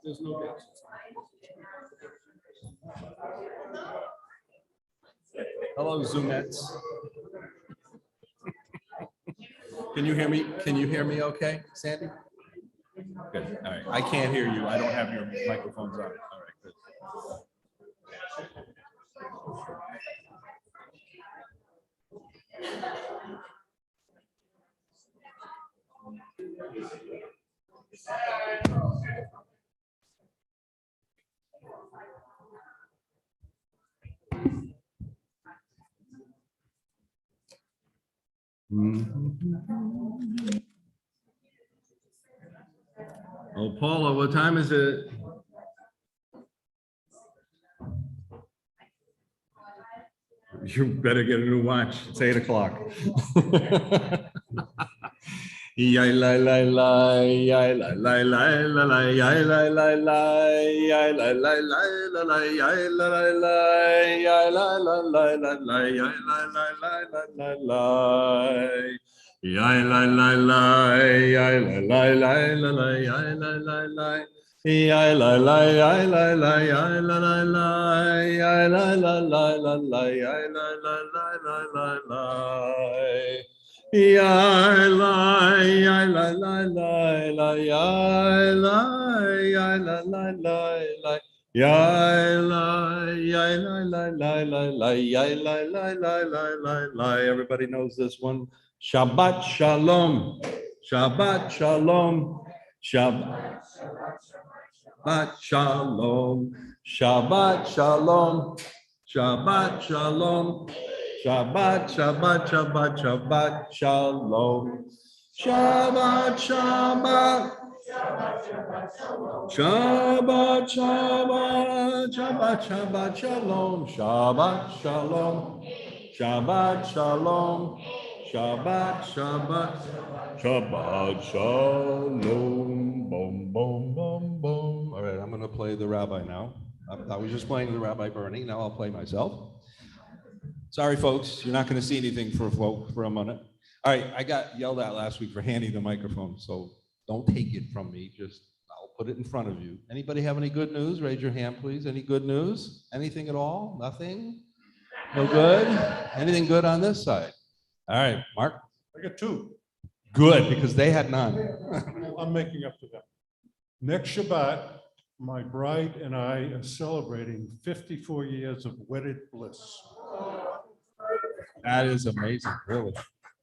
There's no dates. Hello, Zoomettes. Can you hear me? Can you hear me okay, Sandy? Good. All right. I can't hear you. I don't have your microphones on. All right, good. Oh, Paula, what time is it? You better get a new watch. It's 8 o'clock. Yai la la la, yai la la la la la, yai la la la, yai la la la la la, yai la la la, yai la la la la la, yai la la la la la. Yai la la la, yai la la la la la, yai la la la. Yai la la, yai la la, yai la la la, yai la la la la la, yai la la la la la. Yai la, yai la la la la, yai la, yai la la la la. Yai la, yai la la la la la, yai la la la la la la. Everybody knows this one. Shabbat shalom, Shabbat shalom, Shabbat shalom, Shabbat shalom, Shabbat shalom, Shabbat, Shabbat, Shabbat, Shabbat shalom, Shabbat, Shabbat. Shabbat, Shabbat, Shabbat, Shabbat, Shalom, Shabbat, Shalom, Shabbat, Shalom, Shabbat, Shabbat, Shabbat, Shalom, boom, boom, boom, boom. All right, I'm going to play the rabbi now. I was just playing the Rabbi Bernie. Now I'll play myself. Sorry, folks, you're not going to see anything for a minute. All right, I got yelled at last week for handing the microphone, so don't take it from me. Just I'll put it in front of you. Anybody have any good news? Raise your hand, please. Any good news? Anything at all? Nothing? No good? Anything good on this side? All right, Mark. I got two. Good, because they had none. I'm making up for them. Next Shabbat, my bride and I are celebrating 54 years of wedded bliss. That is amazing, really.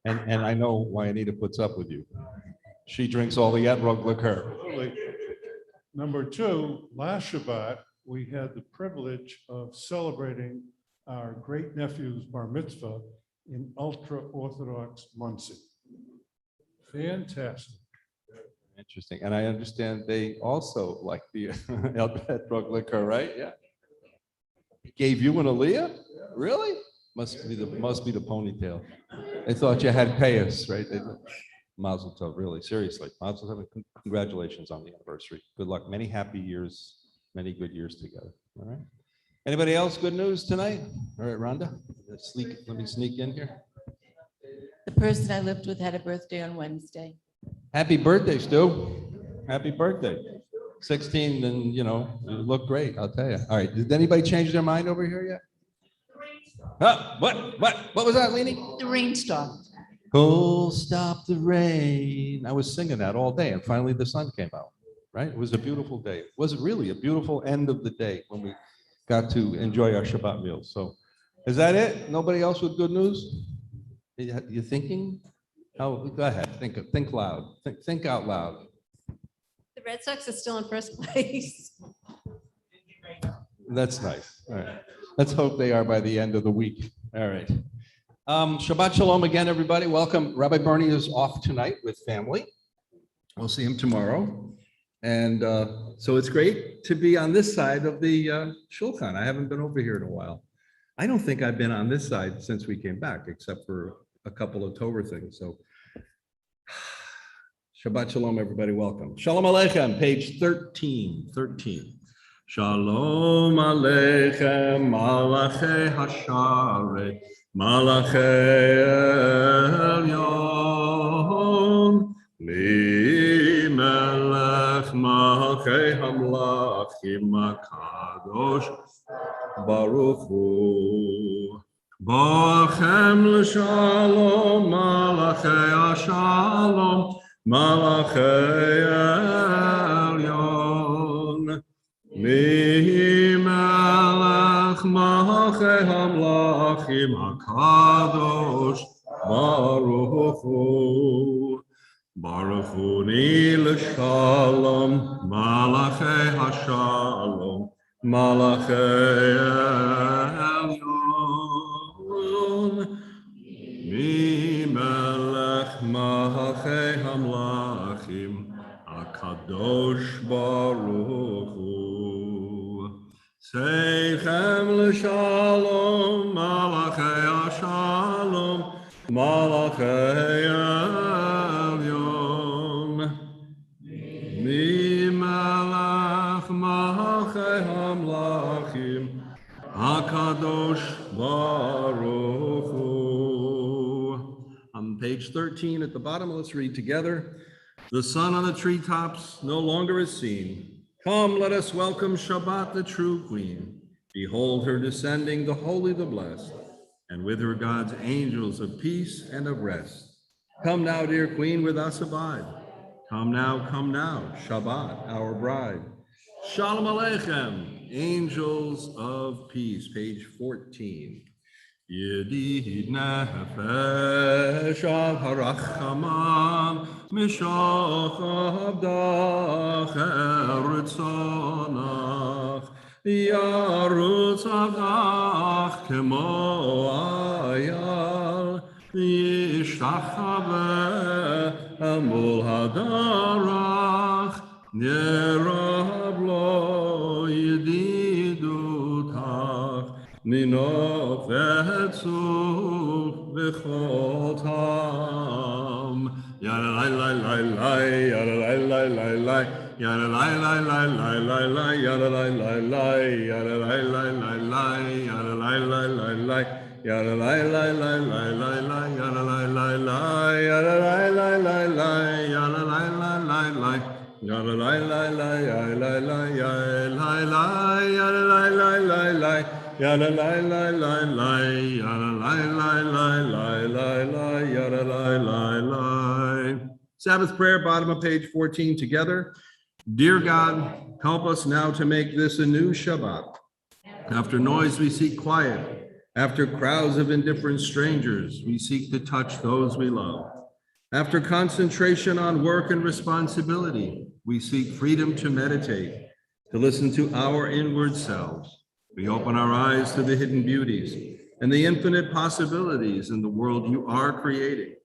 And I know why Anita puts up with you. She drinks all the Etrog liquor. Number two, last Shabbat, we had the privilege of celebrating our great nephew's bar mitzvah in ultra-Orthodox Muncie. Fantastic. Interesting. And I understand they also like the Etrog liquor, right? Yeah. He gave you an aliyah? Really? Must be the ponytail. They thought you had payas, right? Mazel tov, really, seriously. Mazel tov, congratulations on the anniversary. Good luck. Many happy years, many good years together. All right. Anybody else good news tonight? All right, Rhonda, let me sneak in here. The person I lived with had a birthday on Wednesday. Happy birthday, Stu. Happy birthday. 16, and you look great, I'll tell you. All right, did anybody change their mind over here yet? What was that, Leanie? The rain stopped. Oh, stop the rain. I was singing that all day, and finally the sun came out, right? It was a beautiful day. Was it really a beautiful end of the day when we got to enjoy our Shabbat meals. So is that it? Nobody else with good news? You thinking? Oh, go ahead. Think loud. Think out loud. The Red Sox are still in first place. That's nice. All right. Let's hope they are by the end of the week. All right. Shabbat Shalom again, everybody. Welcome. Rabbi Bernie is off tonight with family. We'll see him tomorrow. And so it's great to be on this side of the Shulchan. I haven't been over here in a while. I don't think I've been on this side since we came back, except for a couple of Torah things. So Shabbat Shalom, everybody. Welcome. Shalom Aleichem, page 13. Shalom Aleichem, Malachei Hasharet, Malachei Elyon, Li Melech Malchei Hamlachim HaKadosh Baruch Hu. Bachem l'shalom, Malachei Hashalom, Malachei Elyon. Mi melech malchei hamlachim HaKadosh Baruch Hu. Baruch Hu ni l'shalom, Malachei Hashalom, Malachei Elyon. Mi melech malchei hamlachim HaKadosh Baruch Hu. Seichem l'shalom, Malachei Hashalom, Malachei Elyon. Mi melech malchei hamlachim HaKadosh Baruch Hu. On page 13 at the bottom, let's read together. The sun on the treetops no longer is seen. Come, let us welcome Shabbat, the true queen. Behold her descending, the holy, the blessed, and with her God's angels of peace and of rest. Come now, dear queen, with us abide. Come now, Shabbat, our bride. Shalom Aleichem, angels of peace, page 14. Yedid nefesh al harachaman mishach abdach eritzonach yarutz abdach kemo ayal yishtachaveh amul hadarach nerab lo yedidutach Nino v'etzuf v'chotam. Yada lai lai lai lai, yada lai lai lai lai, yada lai lai lai lai lai lai, yada lai lai lai, yada lai lai lai lai, yada lai lai lai lai, yada lai lai lai lai lai lai, yada lai lai lai, yada lai lai lai lai, yada lai lai lai lai. Yada lai lai lai lai lai lai lai yada lai lai lai lai yada lai lai lai lai yada lai lai lai lai lai yada lai lai lai. Sabbath prayer, bottom of page 14 together. Dear God, help us now to make this a new Shabbat. After noise, we seek quiet. After crowds of indifferent strangers, we seek to touch those we love. After concentration on work and responsibility, we seek freedom to meditate, to listen to our inward selves. We open our eyes to the hidden beauties and the infinite possibilities in the world you are creating.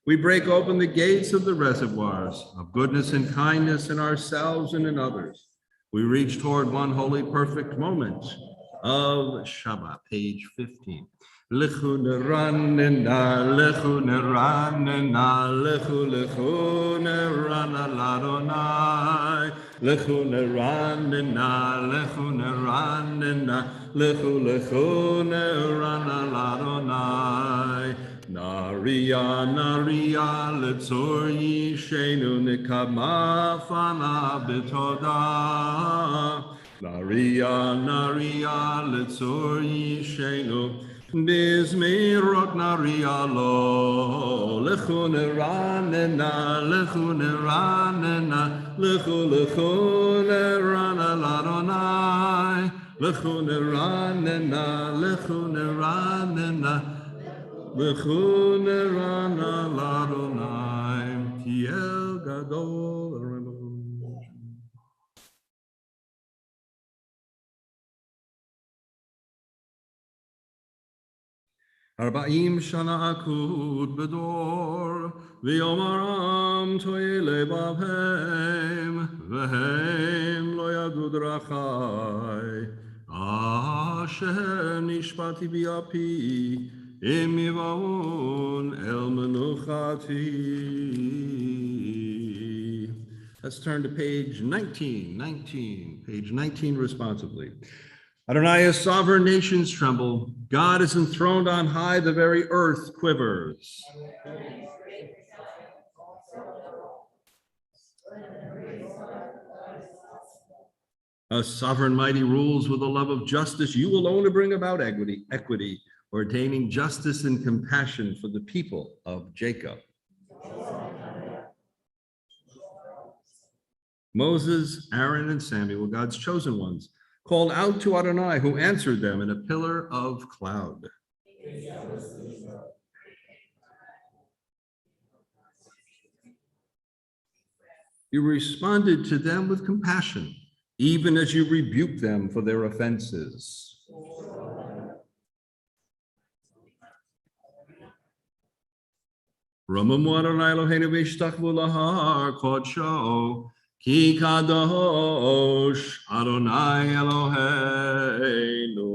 We break open the gates of the reservoirs of goodness and kindness in ourselves and in others. We reach toward one holy, perfect moment of Shabbat, page 15. Lechu neranena, lechu neranena, lechu nerana ladonai. Lechu neranena, lechu neranena, lechu nerana ladonai. Naria letzor yishenu nekama fana betoda. Naria letzor yishenu Bizmirot naria lo. Lechu neranena, lechu nerana ladonai. Lechu neranena, lechu neranena, lechu nerana l'Adonai, ki el gadol Remo. Arba'im shana akud bedor, v'yomaram toile bavhem, v'hem lo yadu drachai, asher nishpati biapi, im yivaun el menuchati. Let's turn to page 19, page 19 responsibly. Adonai, as sovereign nations tremble. God is enthroned on high, the very earth quivers. A sovereign mighty rules with a love of justice. You alone to bring about equity, ordaining justice and compassion for the people of Jacob. Moses, Aaron, and Samuel, God's chosen ones, called out to Adonai, who answered them in a pillar of cloud. You responded to them with compassion, even as you rebuked them for their offenses. Ramamu Adonai Eloheinu v'ishtachvu lahar kodsho, ki kadosh Adonai Eloheinu.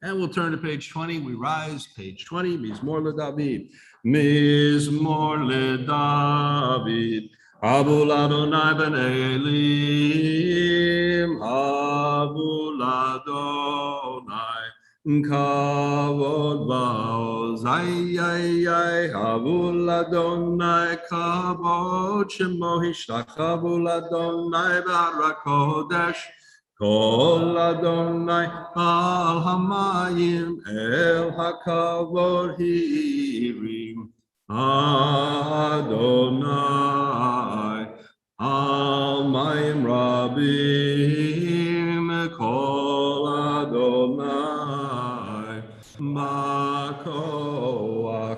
And we'll turn to page 20. We rise, page 20, Mizmor LeDavid. Mizmor LeDavid. Abul Adonai b'nei Elim. Abul Adonai. Kavod va'oz, ay, ay, ay, Abul Adonai, kavod shemo hishtach, Abul Adonai b'har kodesh, kol Adonai al hamayim, el hakavod hirim, Adonai al mayim rabim, kol Adonai. Makoach,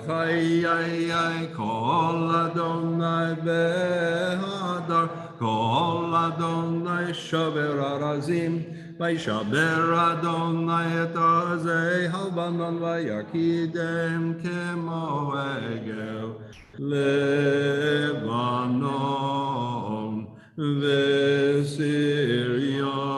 ay, ay, ay, kol Adonai behadar, kol Adonai shaver arazim, vayshaber Adonai et arzei halbanon, vayakidem kemo egel Lebanon, v'Sirion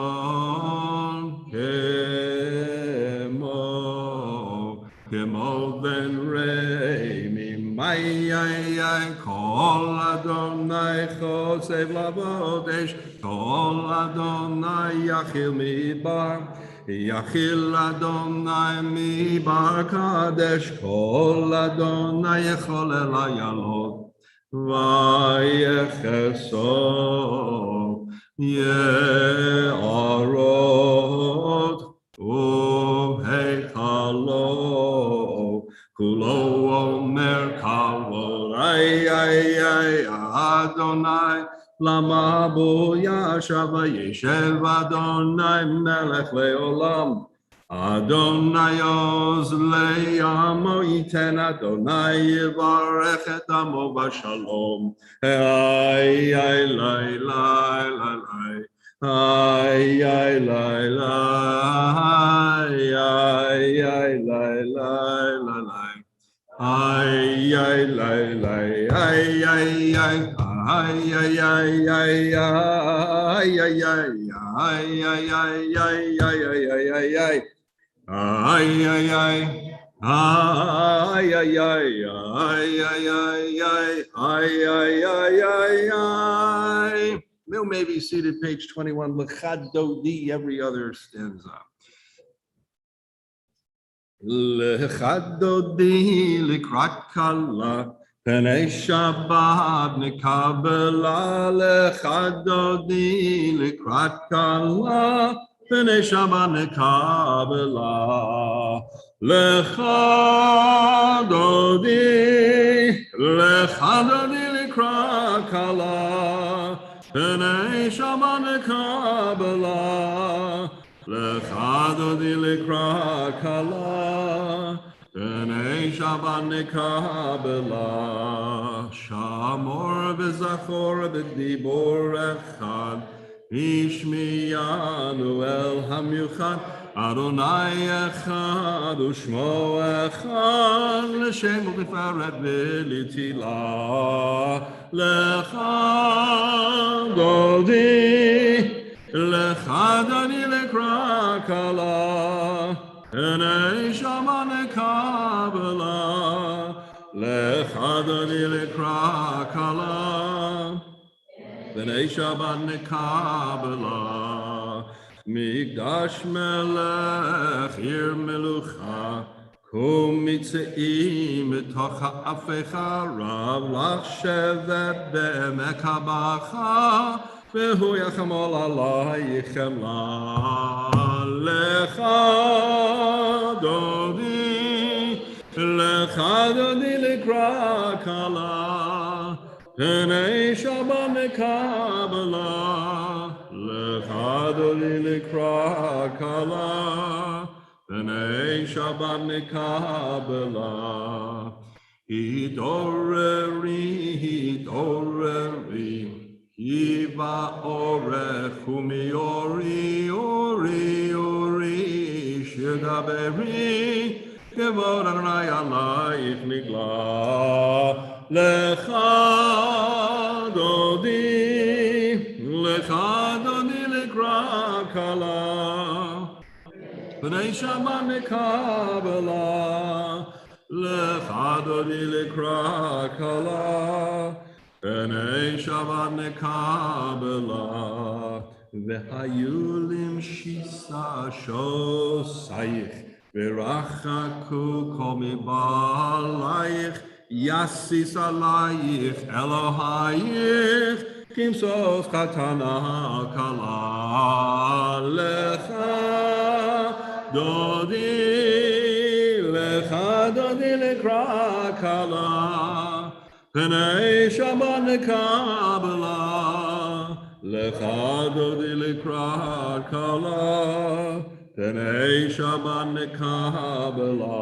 Kemo ben reimim, ay, ay, ay, kol Adonai chosev lavodesh, kol Adonai yachil mibar, yachil Adonai mibar kadesh, kol Adonai yechol el hayalot, vayecheso ye'arot, Halo, Kulo Omer Kavod, ay, ay, ay, Adonai, Lama Bo Yashav Yeshev Adonai Melech Leolam, Adonai Oz Le'amo Yiten Adonai Yivarech et Amo B'Shalom, ay, ay, lay, lay, lay, lay. Ay, ay, lay, lay, ay, ay, lay, lay, lay, lay. Ay, ay, lay, lay, ay, ay, ay, ay, ay, ay, ay, ay, ay, ay, ay, ay, ay, ay, ay, ay, ay, ay. Ay, ay, ay. Ay, ay, ay, ay, ay, ay, ay, ay, ay, ay, ay. Mill may be seated, page 21, L'chad Dodi, every other stanza. L'chad Dodi, L'krat Kala, Penei Shabbat Nekabela, L'chad Dodi, L'krat Kala, Penei Shabbat Nekabela, L'chad Dodi, L'krat Kala, Penei Shabbat Nekabela, Lecha dodi likra kala, B'nei Shabbat nekabela, Shamor v'zachor v'dibor echad, Ishmiyanu el hamyuchad, Adonai echad u'shmo echad, L'shem u'tiferet v'litila, Lecha dodi, Lecha dodi likra kala, Enei Shabbat nekabela, Lecha dodi likra kala, Enei Shabbat nekabela, Migdash melech ir melucha, Kum mitzeim mitoch ha'afecha, Rav lach shevet be'mekabacha, Vehu yachamol alayichem la, Lecha dodi likra kala, Enei Shabbat nekabela, Lecha dodi likra kala, Enei Shabbat nekabela. Hidoreri, Hiva orech umiori, ori, shedaberi, Kevod Adonai alayich nigla, Lecha dodi likra kala, B'nei Shabbat nekabela, Lecha dodi likra kala, B'nei Shabbat nekabela, V'hayulim shisa shosayich, V'rachaku kol mibalayich, Yasis alayich Elohayich, Kimsos katana kala, Lecha dodi likra kala, B'nei Shabbat nekabela, Lecha dodi likra kala, B'nei Shabbat nekabela.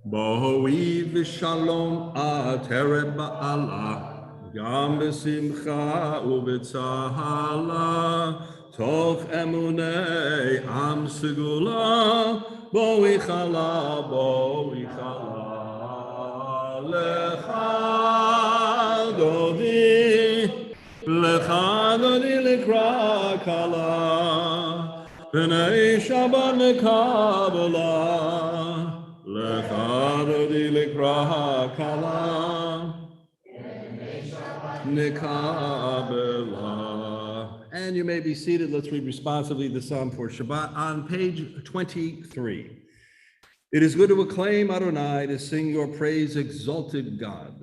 Bohi v'shalom ateret ba'ala, Gam b'simcha u'b'tzahala, Toch emunei am segula, Bohi chala, Lecha dodi likra kala, B'nei Shabbat nekabela, Lecha dodi likra kala, nekabela. And you may be seated. Let's read responsively the Psalm for Shabbat on page 23. It is good to acclaim Adonai, to sing your praise, exalted God.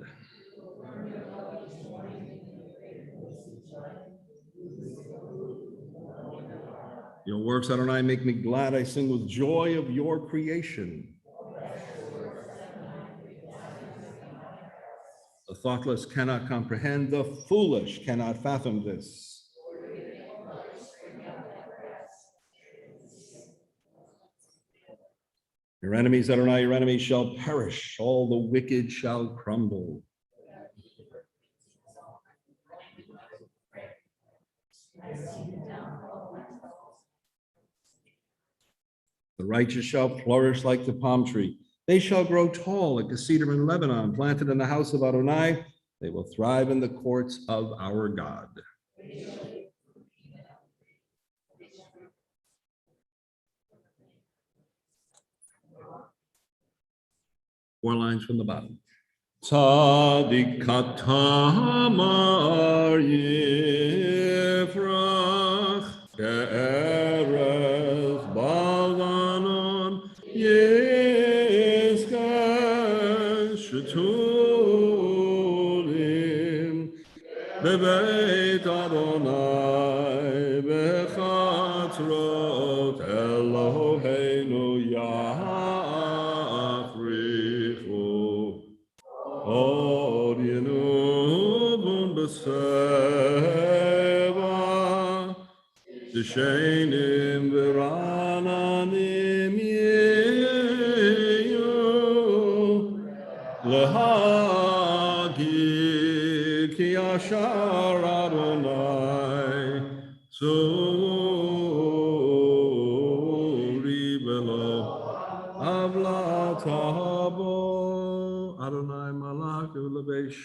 Your works, Adonai, make me glad. I sing with joy of your creation. The thoughtless cannot comprehend, the foolish cannot fathom this. Your enemies, Adonai, your enemies shall perish, all the wicked shall crumble. The righteous shall flourish like the palm tree. They shall grow tall like the cedar in Lebanon, planted in the house of Adonai. They will thrive in the courts of our God. 4 lines from the bottom. Tzadik katamar yifrach ke'erez balanon yizkeh shetulim bebeit Adonai bechatrot Eloheinu yachrichu od yenubun b'seva D'Shenim v'Rananim yeyu L'hagid ki Yashar Adonai Zori Belo Avla Tahabo Adonai Malach Levesh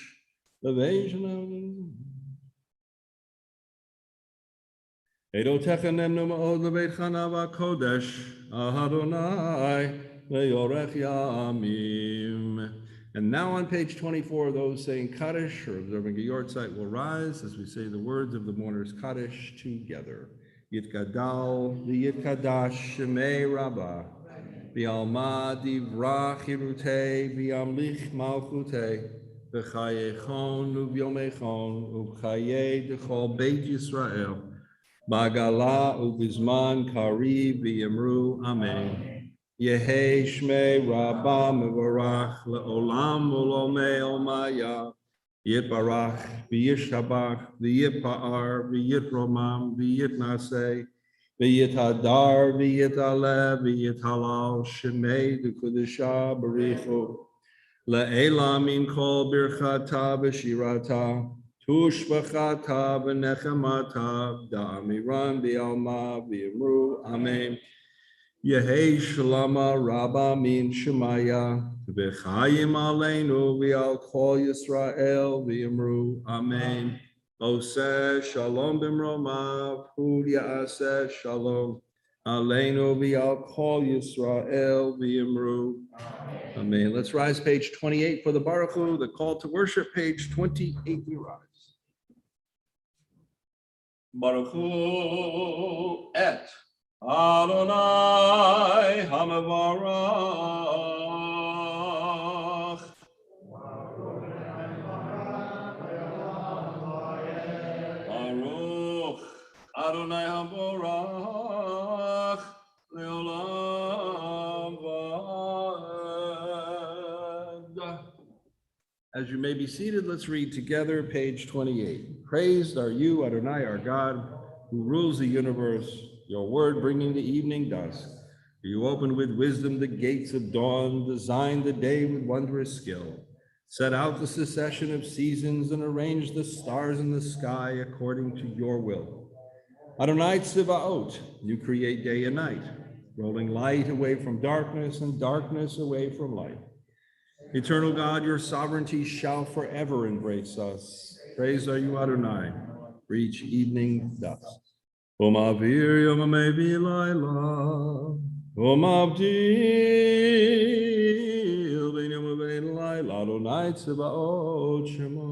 Edotechanem Numa'od Leveit Chanava Kodesh Adonai Leorech Yamim. And now on page 24, those saying Kaddish or observing a Yortzeit will rise as we say the words of the mourner's Kaddish together. Yitgadal v'yitkadash Shemei Rabbah v'alma divrach hirutei v'yamlich malchutei v'chayechon u'vyomechon u'chayei d'chol Beit Yisrael Bagala ubizman kari v'yamru amen. Yehi shmei Rabbah mevarach le'olam u'lomei omaya. Yitbarach v'yishabach v'yitpa'ar v'yitromam v'yitnasei v'yitadar v'yitaleh v'yitalal shemei d'kudisha barichu le'elam min kol birchata v'shirata tushbachata v'nechamata da'amiran v'alma v'yamru amen. Yehi shalama rabba min shemaya v'chayim aleinu v'al kol Yisrael v'yamru amen. Oseh shalom b'mromav hu ya'aseh shalom aleinu v'al kol Yisrael v'yamru amen. Let's rise page 28 for the Baruch Hu, the call to worship, page 28 we rise. Baruch Hu et Adonai HaMevarach Baruch Adonai HaMevarach Leolam Va'ed. As you may be seated, let's read together page 28. Praised are you, Adonai, our God, who rules the universe, your word bringing the evening dusk. You opened with wisdom the gates of dawn, designed the day with wondrous skill, set out the succession of seasons and arranged the stars in the sky according to your will. Adonai Tzivaot, you create day and night, rolling light away from darkness and darkness away from light. Eternal God, your sovereignty shall forever embrace us. Praised are you, Adonai, for each evening dusk. O Ma'avir Yomamei V'Layla, O Ma'avdil V'Yin Yom V'Yin Layla, Adonai Tzivaot Shemo.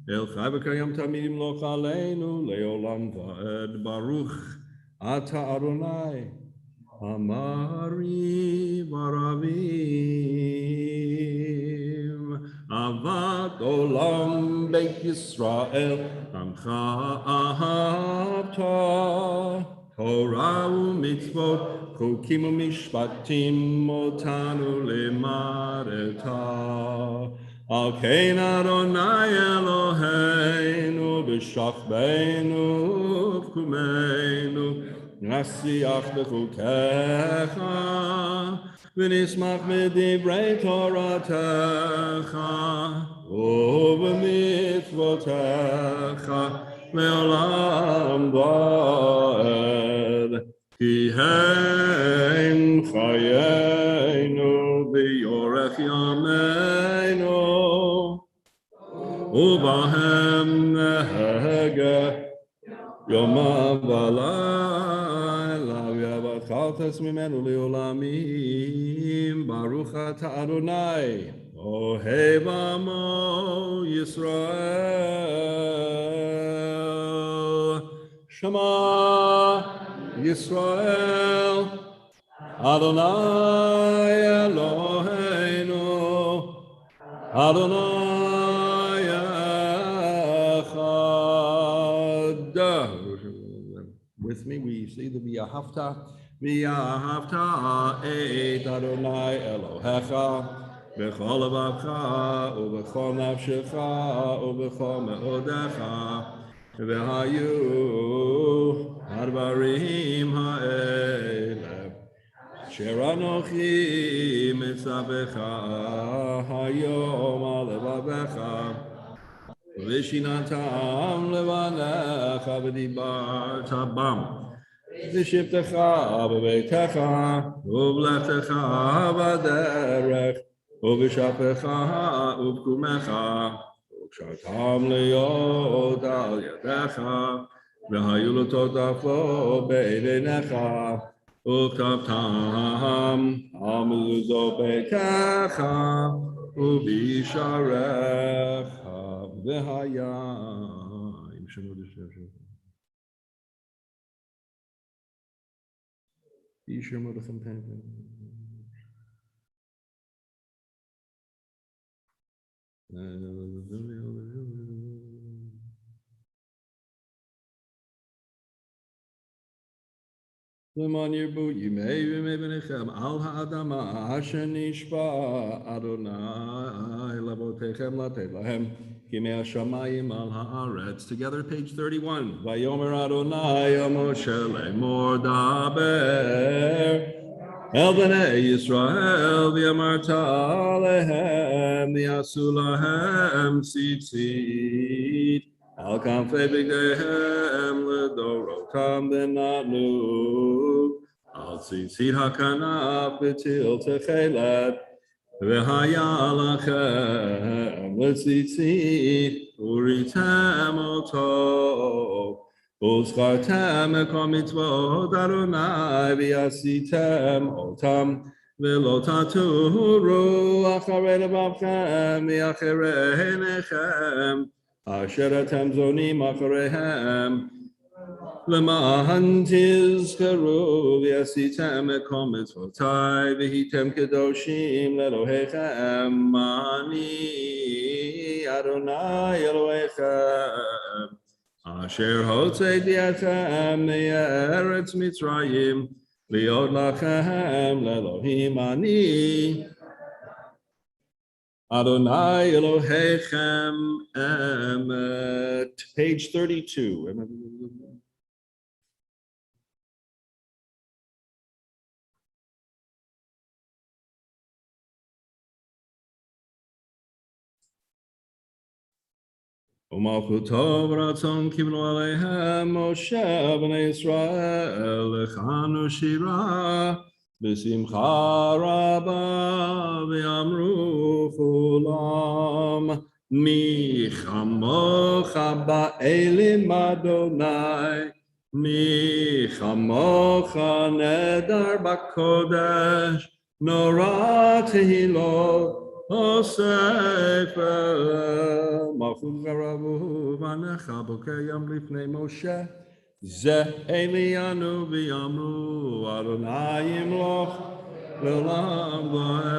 El Chai V'Kayam Tamid Imloch Aleinu, Le'olam Va'ed, Baruch Ata Adonai, Amari Baravim, Avat Olam Beit Yisrael, Amcha Ahavta, Torah u'mitzvot, Chukim u'mishpatim, Otanu lemareta. Al kein Adonai Eloheinu, B'shachbeinu u'fkumeinu, Nasiach b'chukecha, v'nismach b'divrei Toratecha, u'b'mitzvotecha, le'olam va'ed. Ki hem chayenu v'yorech yameinu, u'bahem nehege yomav v'layla v'yavatchaltes mimenu le'olamim. Baruch ata Adonai ohev amo Yisrael. Shema Yisrael Adonai Eloheinu Adonai Echad. With me, we see the V'yahavta et Adonai Elohecha b'chol levacha u'b'chol nafshecha u'b'chol me'odecha V'hayu advarim ha'ele Sheranochi mitzavecha hayom alevavecha V'shinatam levanecha v'dibarta bam V'shiptecha b'beitecha u'v'lechtecha b'derech u'v'shapecha u'v'kumecha u'kshartam le'yod al yadecha v'hayu l'totach lo be'einecha u'kavtam al mezuzo beitecha u'b'isharecha v'hayim shemot Hashem. Yishur Mordechai Penguin. L'man yirbu yimei v'mei v'nechem al ha'adama asher nishba Adonai lavotechem latet lahem kimei hashamayim al ha'aretz. Together, page 31. Vayomer Adonai el Moshe lemor daber El bnei Yisrael v'yamarta alehem v'yasu lahem tzitzit al kanfei bigdeihem ledorotam v'natnu al tzitzit hakanaf v'til techelet v'haya lachem l'tzitzit uritem oto Uzchartem ekom mitzvot Adonai v'yasitem otam v'lo taturu acharei lebavchem v'acharei einechem asher atem zonim achareihem למען תזכרו ועשיתם את כל מצוותיי והייתם קדושים לאלוהיכם אני אדוני אלוהיכם אשר הוצאתי אתכם מארץ מצרים להיות לכם לאלוהים אני Adonai Elohechem Emet. Page 32. Umalchuto v'ratzon kibnu aleihem Moshe b'nei Yisrael lechanu shira b'simcha rabba v'yamru chulam mi chamocha ba'elim Adonai mi chamocha nedar b'kodesh nora tehilot Osefer Malchut Garavu Vanecha Bokeyam Lifnei Moshe Ze Elianu V'Yamru Adonai Yimloch L'Olam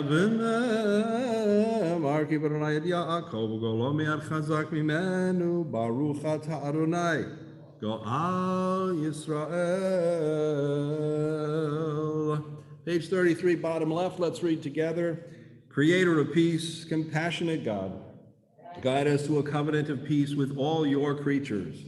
V'Evenem Arkiv Adonai Ed Yaakov Golo Mi'ad Chazak Mimenu Baruch Ata Adonai Go'al Yisrael. Page 33, bottom left. Let's read together. Creator of peace, compassionate God, guide us to a covenant of peace with all your creatures,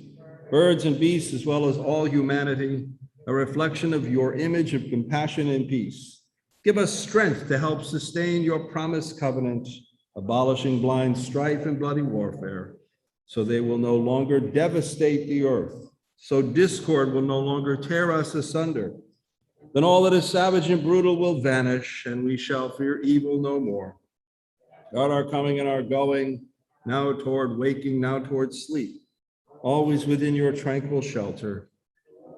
birds and beasts, as well as all humanity, a reflection of your image of compassion and peace. Give us strength to help sustain your promised covenant, abolishing blind strife and bloody warfare, so they will no longer devastate the earth, so discord will no longer tear us asunder. Then all that is savage and brutal will vanish, and we shall fear evil no more. God, our coming and our going, now toward waking, now toward sleep, always within your tranquil shelter.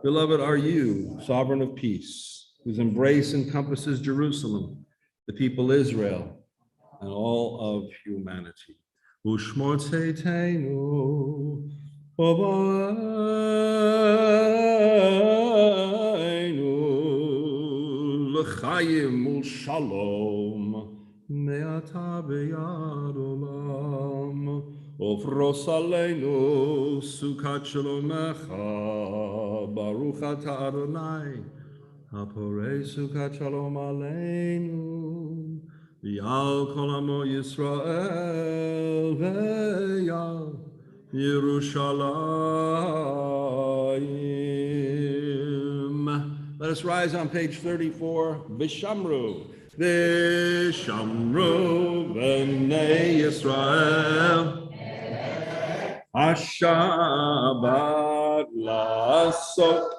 Beloved are you, sovereign of peace, whose embrace encompasses Jerusalem, the people Israel, and all of humanity. Ushmor tzeiteinu, L'chaim u'shalom me'ata b'yad olam ufros aleinu sukat shalomecha baruch ata Adonai haporei sukat shalom aleinu v'yal kol amo Yisrael ve'yal Yerushalayim. Let us rise on page 34. Vishamru. Vishamru b'nei Yisrael. Hashabat lasot.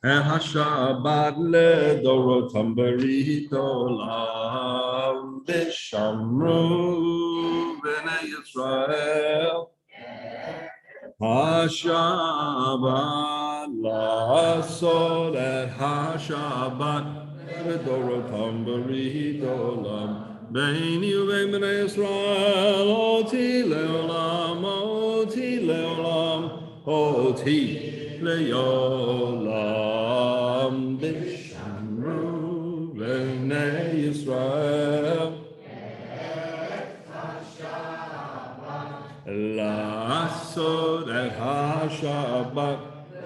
And Hashabat ledorotam beritolam. Vishamru b'nei Yisrael. Hashabat lasot et Hashabat ledorotam beritolam. Beini uvein b'nei Yisrael oti leolam, oti leolam, oti leolam. Bishamru b'nei Yisrael. Lasot et Hashabat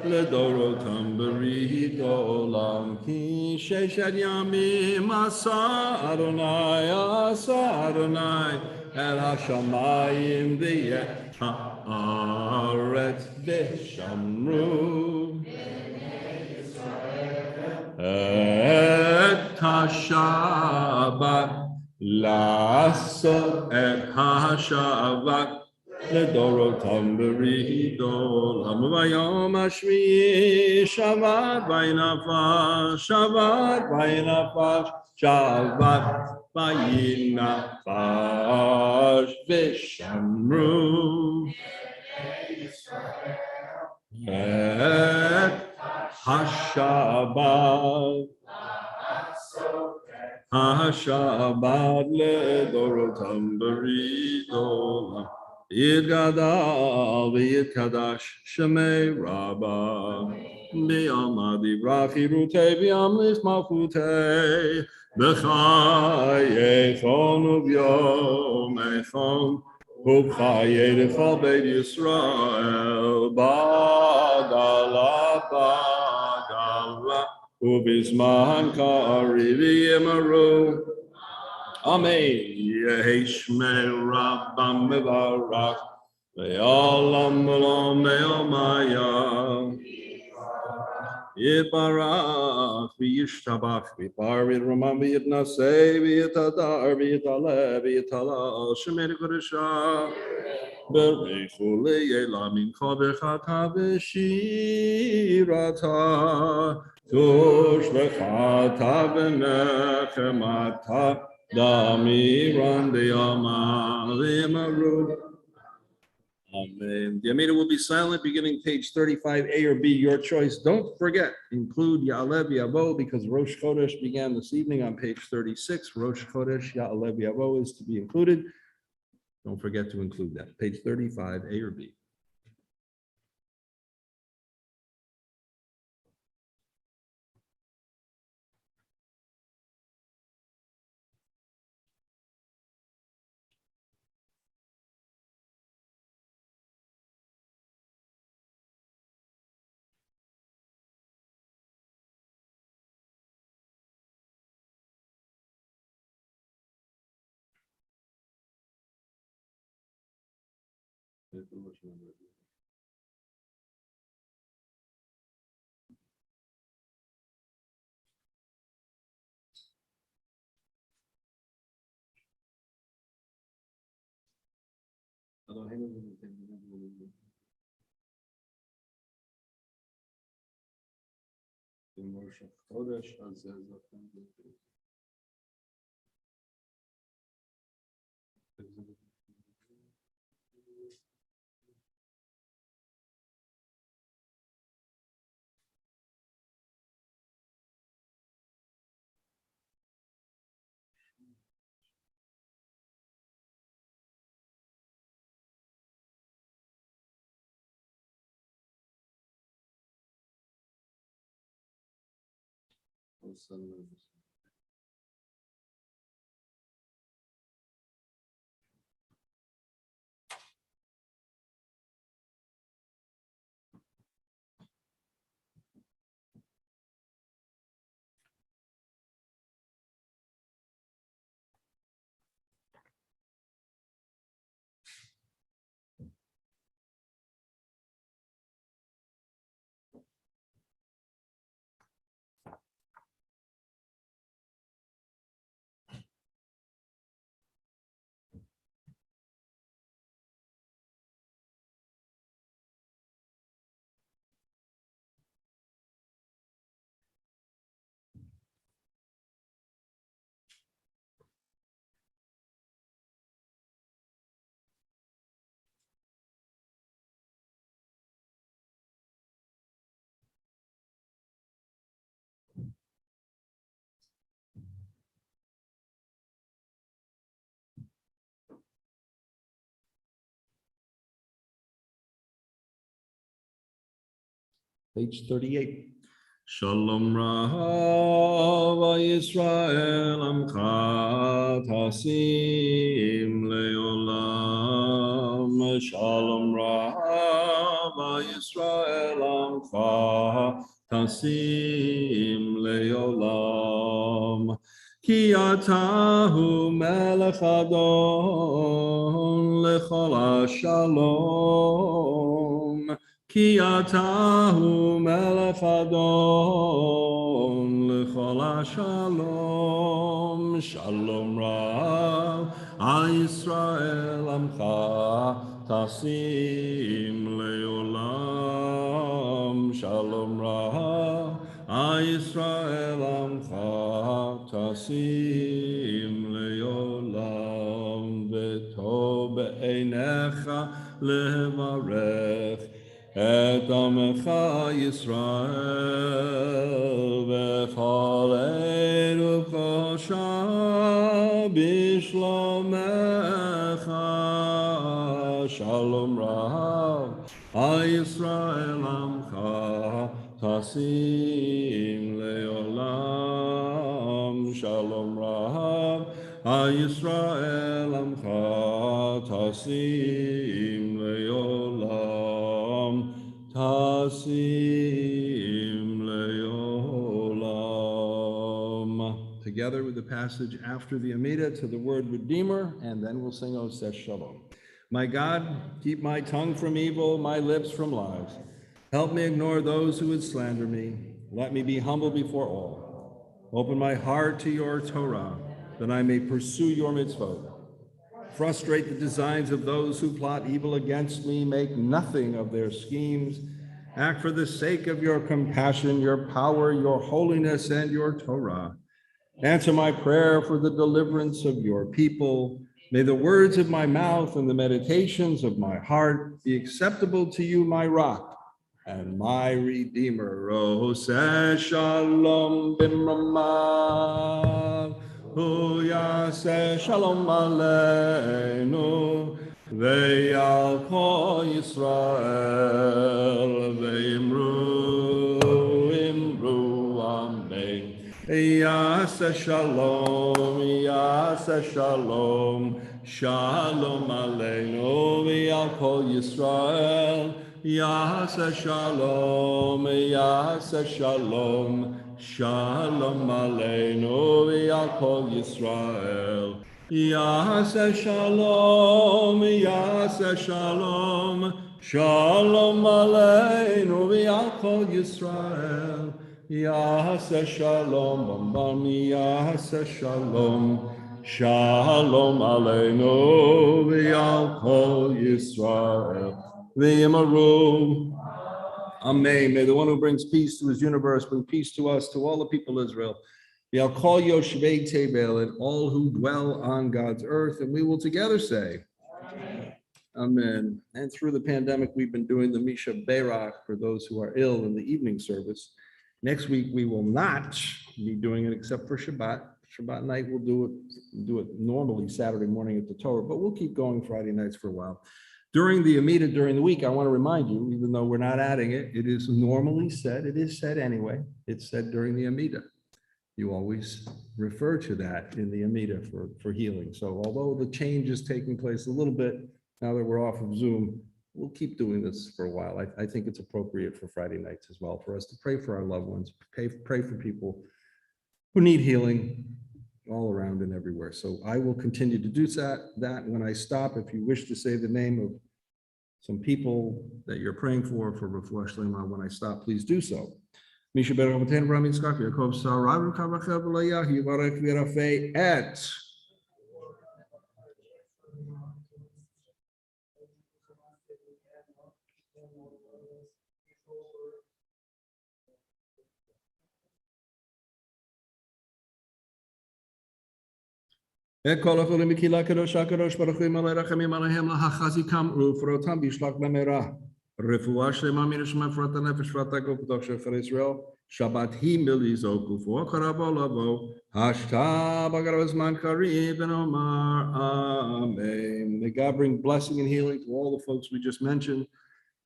ledorotam beridolam ki sheshet yamim asa Adonai el hashamayim v'yet haaretz v'shamru et hashabat lasot et hashabat Ledorotam beridolam vayom hashvi Shabbat vayinafash Shabbat vayinafash Shabbat vayinafash v'shamru et hashabat hashabat ledorotam beridolam Yidgadal v'yidkadash shemei Rabbah b'yamad yibrachi rutei b'yamlis malchutei b'chayechon u'b'yom echon u'b'chayei l'chol beit Yisrael b'gala u'b'zman kariv yimaru Amen. Yehi Shmei Rabbam Mevarach Ve'olam Olam Ve'omaya Yibarach V'yishtabach V'par V'roman V'yitnasei V'yitadar V'yitaleh V'yitalal Shemei Kodesha Berechu Le'yela Mincha V'chata V'shirata Tush V'chata V'nechemata Damiran deyama v'yamaru. Amen. The Amida will be silent beginning page 35, A or B, your choice. Don't forget, include Ya'alev Yavo because Rosh Chodesh began this evening on page 36. Rosh Chodesh Ya'alev Yavo is to be included. Don't forget to include that. Page 35, A or B. Page 38. Shalom Rav Yisrael Amcha Tasim Leolam. Shalom Rav Yisrael Amcha Tasim Leolam. Ki atahu melech adon lechol hashalom. Ki atahu melech adon lechol hashalom. Shalom Rav al Yisrael amcha tasim leolam. Shalom Rav al Yisrael amcha tasim leolam. V'tov be'einecha levarech et Amecha Yisrael v'chaleinu kosha bishlomecha. Shalom Rav al Yisrael amcha tasim leolam. Shalom Rav al Yisrael amcha tasim leolam. Tasim leolam. Together with the passage after the Amida to the word Redeemer, and then we'll sing Oseh Shalom. My God, keep my tongue from evil, my lips from lies. Help me ignore those who would slander me. Let me be humble before all. Open my heart to your Torah, that I may pursue your mitzvot. Frustrate the designs of those who plot evil against me. Make nothing of their schemes. Act for the sake of your compassion, your power, your holiness, and your Torah. Answer my prayer for the deliverance of your people. May the words of my mouth and the meditations of my heart be acceptable to you, my rock and my redeemer. Oseh Shalom b'mramav. Yaseh Shalom aleinu, ve'al kol Yisrael, ve'imru, imru, amen. Yaseh Shalom, Shalom aleinu, ve'al kol Yisrael. Yaseh Shalom, Shalom aleinu v'al kol Yisrael. Yaseh Shalom, Shalom aleinu v'al kol Yisrael. Yaseh Shalom, Yaseh Shalom aleinu v'al kol Yisrael. V'yimaru. Amen. May the one who brings peace to his universe bring peace to us, to all the people of Israel. I'll call Yoshevei Tebel and all who dwell on God's earth, and we will together say, Amen. And through the pandemic, we've been doing the Misha Berach for those who are ill in the evening service. Next week, we will not be doing it except for Shabbat. Shabbat night, we'll do it normally Saturday morning at the Torah, but we'll keep going Friday nights for a while. During the Amida, during the week, I want to remind you, even though we're not adding it, it is normally said, it is said anyway, it's said during the Amida. You always refer to that in the Amida for healing. So although the change is taking place a little bit, now that we're off of Zoom, we'll keep doing this for a while. I think it's appropriate for Friday nights as well, for us to pray for our loved ones, pray for people who need healing all around and everywhere. So I will continue to do that. When I stop, if you wish to say the name of some people that you're praying for Refuah Shlema, when I stop, please do so. Misha Ber Rabbeinu Avraham Yitzchak Yaakov Sarah Rivka Rachel Leah Yivarech V'Rafei et כל החולים בקהילה הקדוש ברוך הוא ימלא רחמים עליהם להחזיקם ולפרותם בישלח במהרה. רפואה שלמה מנשמה פרט הנפש פרט הגוף בתוך שפר ישראל. שבת היא מליזו גופו קרבו לבוא. השתה בקרב זמן קריב ונאמר amen. May God bring blessing and healing to all the folks we just mentioned.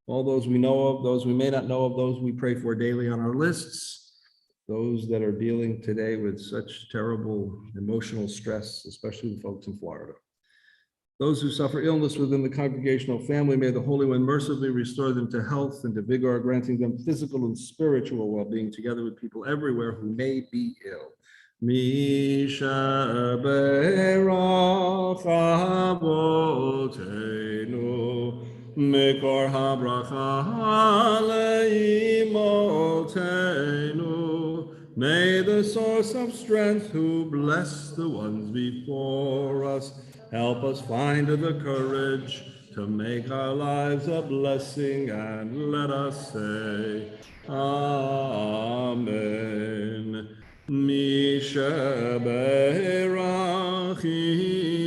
All those we know of, those we may not know of, those we pray for daily on our lists, those that are dealing today with such terrible emotional stress, especially the folks in Florida. Those who suffer illness within the congregational family, may the Holy One mercifully restore them to health and to vigor, granting them physical and spiritual well-being together with people everywhere who may be ill. Misha berach avotenu mikor habracha leimotenu. May the source of strength who bless the ones before us help us find the courage to make our lives a blessing, and let us say, Amen. Misha berach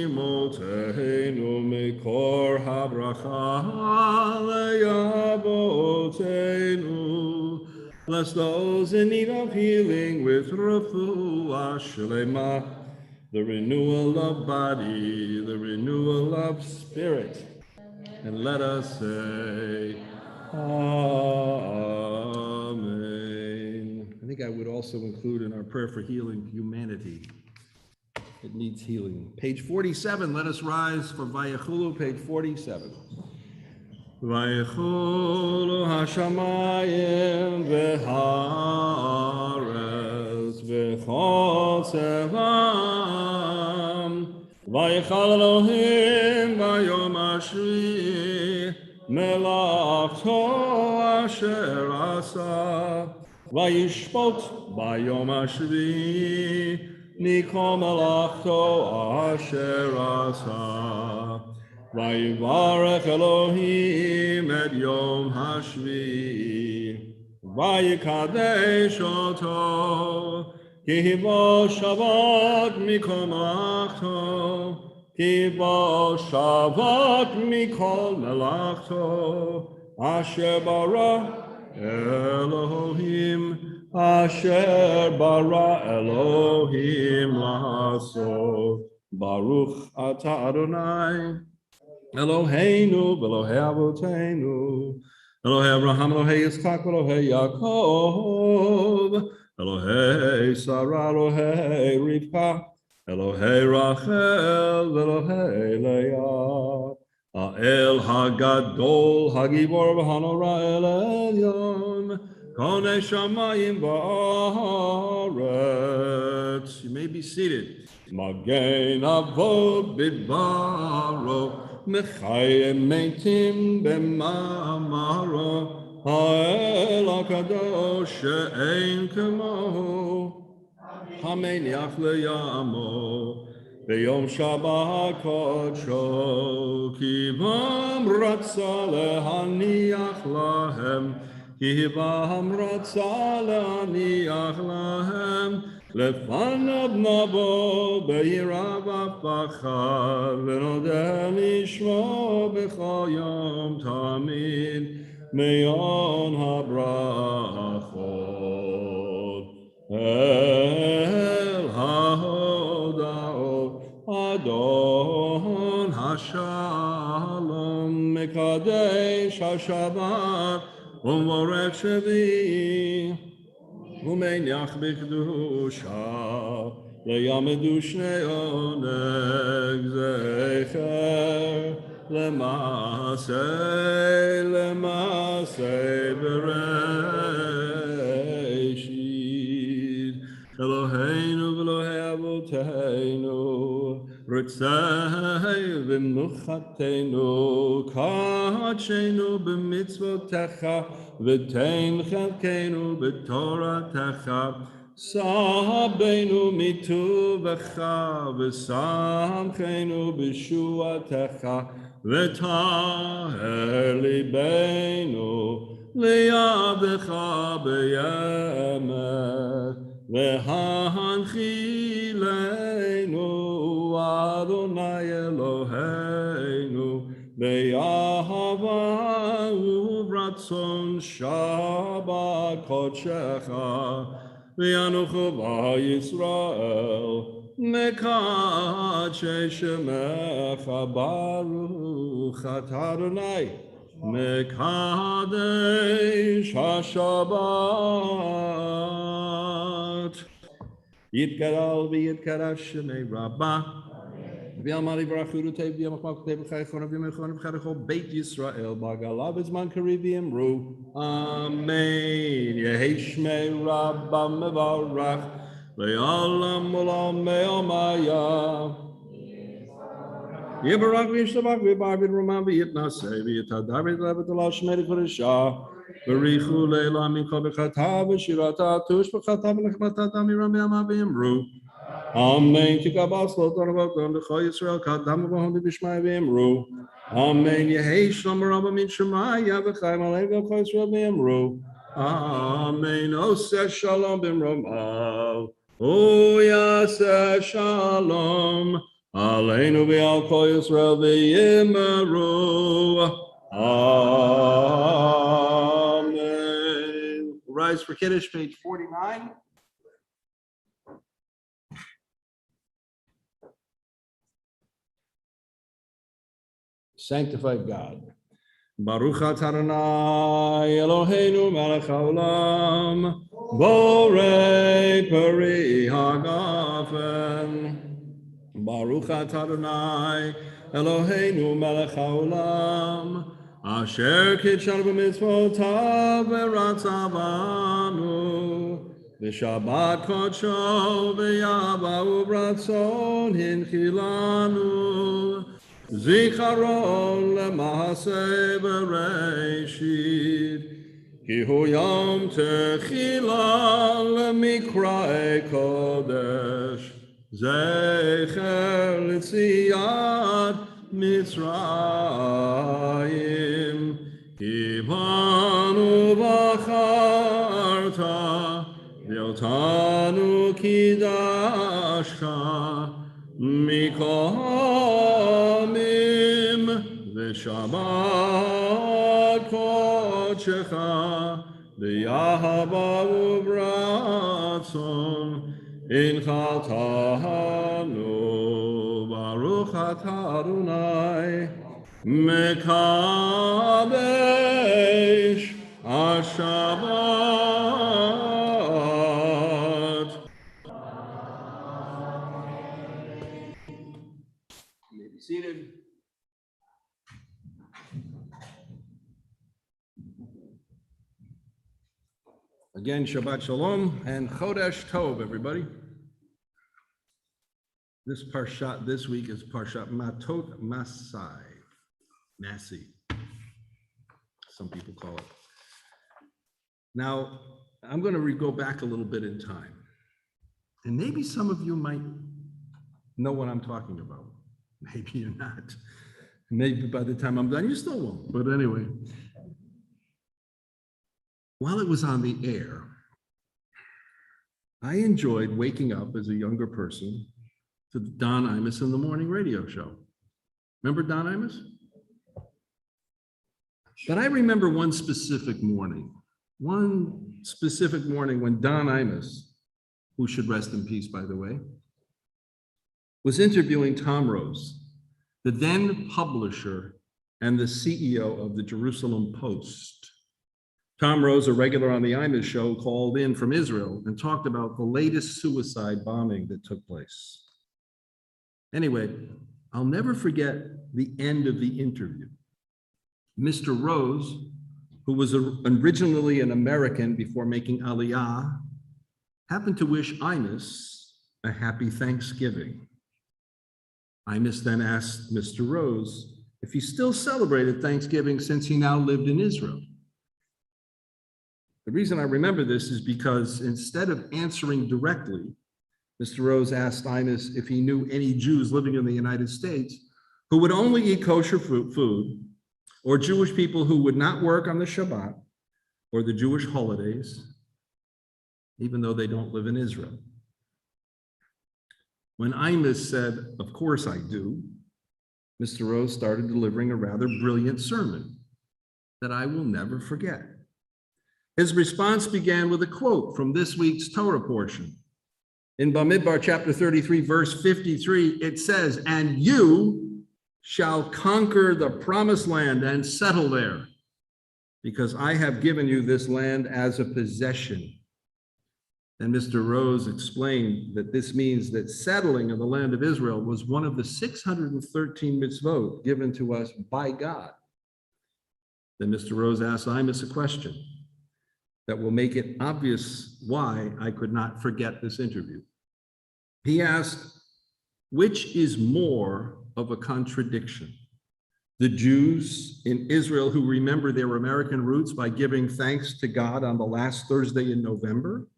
imotenu mikor habracha le'avotenu. Bless those in need of healing with refuah shlema, the renewal of body, the renewal of spirit. And let us say, Amen. I think I would also include in our prayer for healing humanity. It needs healing. Page 47, let us rise for Vayechulu, page 47. Vayechulu hashamayim v'haaretz v'chol tzevam vayechal Elohim vayom hashvi melachto asher asa vayishpot vayom hashvi mikol melachto asher asa. Vayivarech Elohim et Yom Hashvi, Vayikadesh oto, ki bo Shabbat mikol melachto, ki bo Shabbat mikol melachto, asher bara Elohim, asher bara Elohim la'asot. Baruch atah Adonai Eloheinu v'Elohei Avoteinu, Elohei Abraham, Elohei Yitzchak, Elohei Yaakov, Elohei Sarah, Elohei Rivka, Elohei Rachel, Elohei Leah, Ha'el Hagadol, Hagibor v'Hanora El Elyon, Konei Shamayim Ba'aretz. You may be seated. Magen Avot Bidbaro, Mechayim Meitim B'Mamaro, Ha'el HaKadosh She'ein Kemohu, Hameniach Le'yamo, B'Yom Shabbat Kodsho, Ki Bam Ratza Lehaniach Lahem, Ki Bam Ratza Lehaniach Lahem, לפניו נבוא ביראה ופחד, ונודה לשמו בכל יום תמיד, מיום הברכות. אל ההודעות, אדון השלום, מקדש השבת ומבורך שביעי. ומניח בקדושה, לימדו שני עונג זכר, למעשה בראשית. אלוהינו ואלוהי אבותינו, רצי ומנוחתנו, קדשנו במצוותיך, ותן חלקנו בתורתך, סבנו מטובך, ושמחנו בישועתך, וטהר ליבנו לידך באמת, והנחילנו אדוני אלוהינו באהבה וברצון שבת קודשך, ואנוכו בישראל מקדשי שמך. ברוך אתה אדוני Mekadesh HaShabbat. Yitkaral v'yitkarash shnei rabbah. V'yamari v'rachuru tev v'yamachmak tev v'chaychon v'yamachon v'chaychon Beit Yisrael b'agalav v'zman kariv v'yamru. Amen. Yehi shmei rabbah mevarach v'yalam olam me'omaya. Yibarak v'yishtabak v'yibarbid roman v'yitnaseh v'yitadar v'yitlav shmei v'rishah. V'richu leila mincha v'chata v'shirata tush v'chata v'lechmata damiram v'yama v'yamru. Amen. Tikabas lo tonav don l'chol Yisrael kadam v'hom v'bishmai v'yamru. Amen. Yehi shlom rabba min shemaya v'chayim aleim v'chol Yisrael v'yamru. Amen. Oseh shalom b'mromav. O yaseh shalom. Aleinu v'al kol Yisrael v'yimaru. Amen. Rise for Kiddush, page 49. Sanctified God. Baruch atah Adonai Eloheinu melech haolam borei peri hagafen. Baruch atah Adonai Eloheinu melech haolam asher kitshanu b'mitzvotav v'ratzav banu v'shabbat kodsho v'yavau b'ratzon hinchilanu zikaron lema'aseh b'reishit ki hu yom techila lemikra'e kodesh zecher l'tziyat Mitzrayim ki banu b'charta v'yotanu kidashcha mikohamim v'shabbat kodshecha v'yahava u'bratzon inchatanu baruch atah Adonai mekadesh HaShabbat. You may be seated. Again, Shabbat Shalom and Chodesh Tov, everybody. This parshat this week is Parshat Matot Masai, Nasi, some people call it. Now, I'm going to go back a little bit in time, and maybe some of you might know what I'm talking about. Maybe you're not. Maybe by the time I'm done, you still won't. But anyway, while it was on the air, I enjoyed waking up as a younger person to Don Imus in the morning radio show. Remember Don Imus? But I remember one specific morning when Don Imus, who should rest in peace, by the way, was interviewing Tom Rose, the then publisher and the CEO of the Jerusalem Post. Tom Rose, a regular on the Imus show, called in from Israel and talked about the latest suicide bombing that took place. Anyway, I'll never forget the end of the interview. Mr. Rose, who was originally an American before making Aliyah, happened to wish Imus a happy Thanksgiving. Imus then asked Mr. Rose if he still celebrated Thanksgiving since he now lived in Israel. The reason I remember this is because instead of answering directly, Mr. Rose asked Imus if he knew any Jews living in the United States who would only eat kosher food, or Jewish people who would not work on the Shabbat or the Jewish holidays, even though they don't live in Israel. When Imus said, "Of course I do," Mr. Rose started delivering a rather brilliant sermon that I will never forget. His response began with a quote from this week's Torah portion. In Bamidbar chapter 33, verse 53, it says, "And you shall conquer the promised land and settle there, because I have given you this land as a possession. And Mr. Rose explained that this means that settling in the land of Israel was one of the 613 mitzvot given to us by God. Then Mr. Rose asked Imus a question that will make it obvious why I could not forget this interview. He asked, which is more of a contradiction? The Jews in Israel who remember their American roots by giving thanks to God on the last Thursday in November?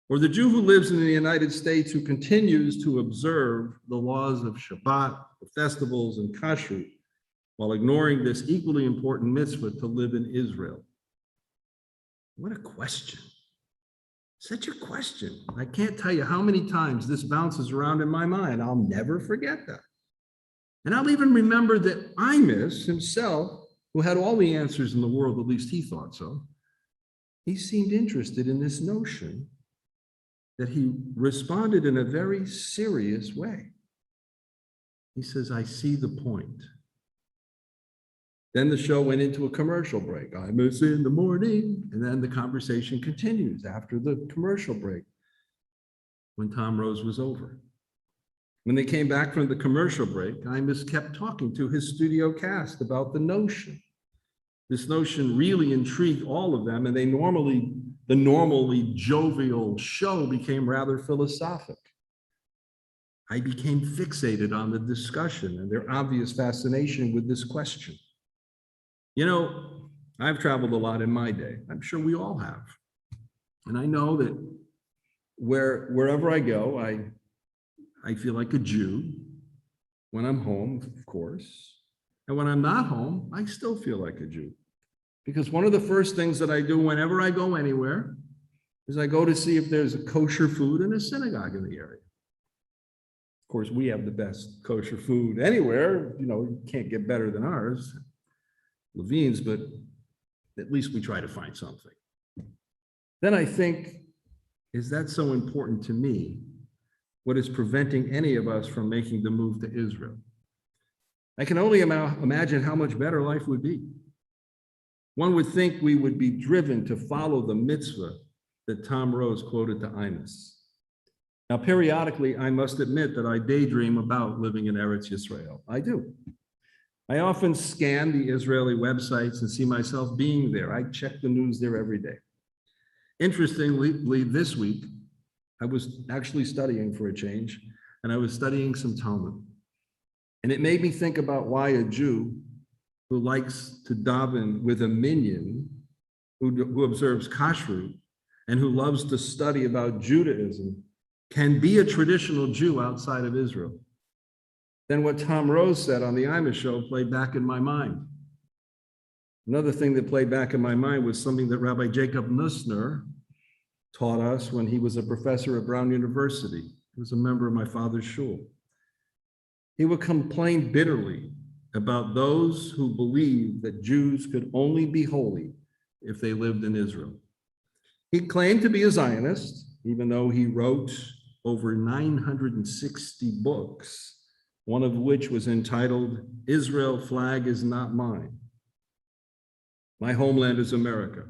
Or the Jew who lives in the United States who continues to observe the laws of Shabbat, the festivals, and Kashrut, while ignoring this equally important mitzvah to live in Israel? What a question. Such a question. I can't tell you how many times this bounces around in my mind. I'll never forget that. And I'll even remember that Imus himself, who had all the answers in the world, at least he thought so, he seemed interested in this notion that he responded in a very serious way. He says, I see the point. Then the show went into a commercial break. Imus in the morning. And then the conversation continues after the commercial break when Tom Rose was over. When they came back from the commercial break, Imus kept talking to his studio cast about the notion. This notion really intrigued all of them, and the normally jovial show became rather philosophic. I became fixated on the discussion and their obvious fascination with this question. You know, I've traveled a lot in my day. I'm sure we all have. And I know that wherever I go, I feel like a Jew when I'm home, of course. And when I'm not home, I still feel like a Jew. Because one of the first things that I do whenever I go anywhere is I go to see if there's a kosher food in a synagogue in the area. Of course, we have the best kosher food anywhere. You know, you can't get better than ours, Levine's, but at least we try to find something. Then I think, is that so important to me? What is preventing any of us from making the move to Israel? I can only imagine how much better life would be. One would think we would be driven to follow the mitzvah that Tom Rose quoted to Imus. Now, periodically, I must admit that I daydream about living in Eretz Yisrael. I do. I often scan the Israeli websites and see myself being there. I check the news there every day. Interestingly, this week, I was actually studying for a change, and I was studying some Talmud. And it made me think about why a Jew who likes to daven with a minyan, who observes kashrut, and who loves to study about Judaism, can be a traditional Jew outside of Israel. Then what Tom Rose said on the Imus show played back in my mind. Another thing that played back in my mind was something that Rabbi Jacob Nussner taught us when he was a professor at Brown University. He was a member of my father's shul. He would complain bitterly about those who believed that Jews could only be holy if they lived in Israel. He claimed to be a Zionist, even though he wrote over 960 books, one of which was entitled, Israel Flag is Not Mine. My homeland is America.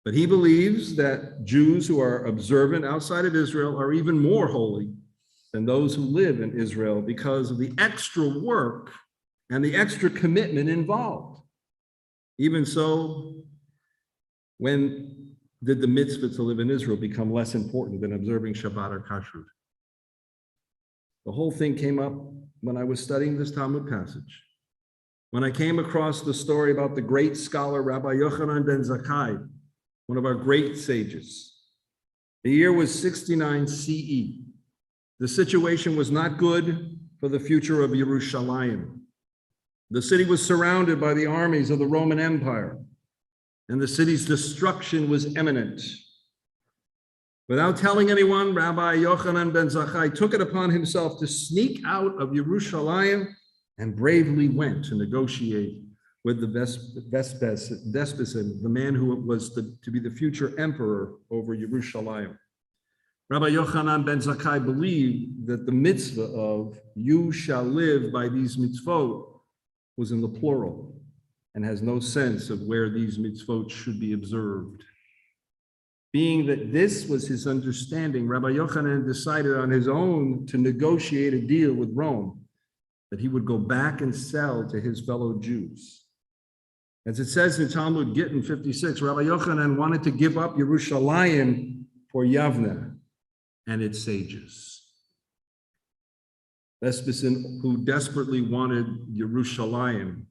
But he believes that Jews who are observant outside of Israel are even more holy than those who live in Israel because of the extra work and the extra commitment involved. Even so, when did the mitzvah to live in Israel become less important than observing Shabbat or Kashrut? The whole thing came up when I was studying this Talmud passage. When I came across the story about the great scholar Rabbi Yochanan ben Zakkai, one of our great sages. The year was 69 CE. The situation was not good for the future of Yerushalayim. The city was surrounded by the armies of the Roman Empire, and the city's destruction was imminent. Without telling anyone, Rabbi Yochanan ben Zakkai took it upon himself to sneak out of Yerushalayim and bravely went to negotiate with the Vespasian, the man who was to be the future emperor over Yerushalayim. Rabbi Yochanan ben Zakkai believed that the mitzvah of you shall live by these mitzvot was in the plural and has no sense of where these mitzvot should be observed. Being that this was his understanding, Rabbi Yochanan decided on his own to negotiate a deal with Rome that he would go back and sell to his fellow Jews. As it says in Talmud Gittin 56, Rabbi Yochanan wanted to give up Yerushalayim for Yavne and its sages. Vespasian, who desperately wanted Yerushalayim,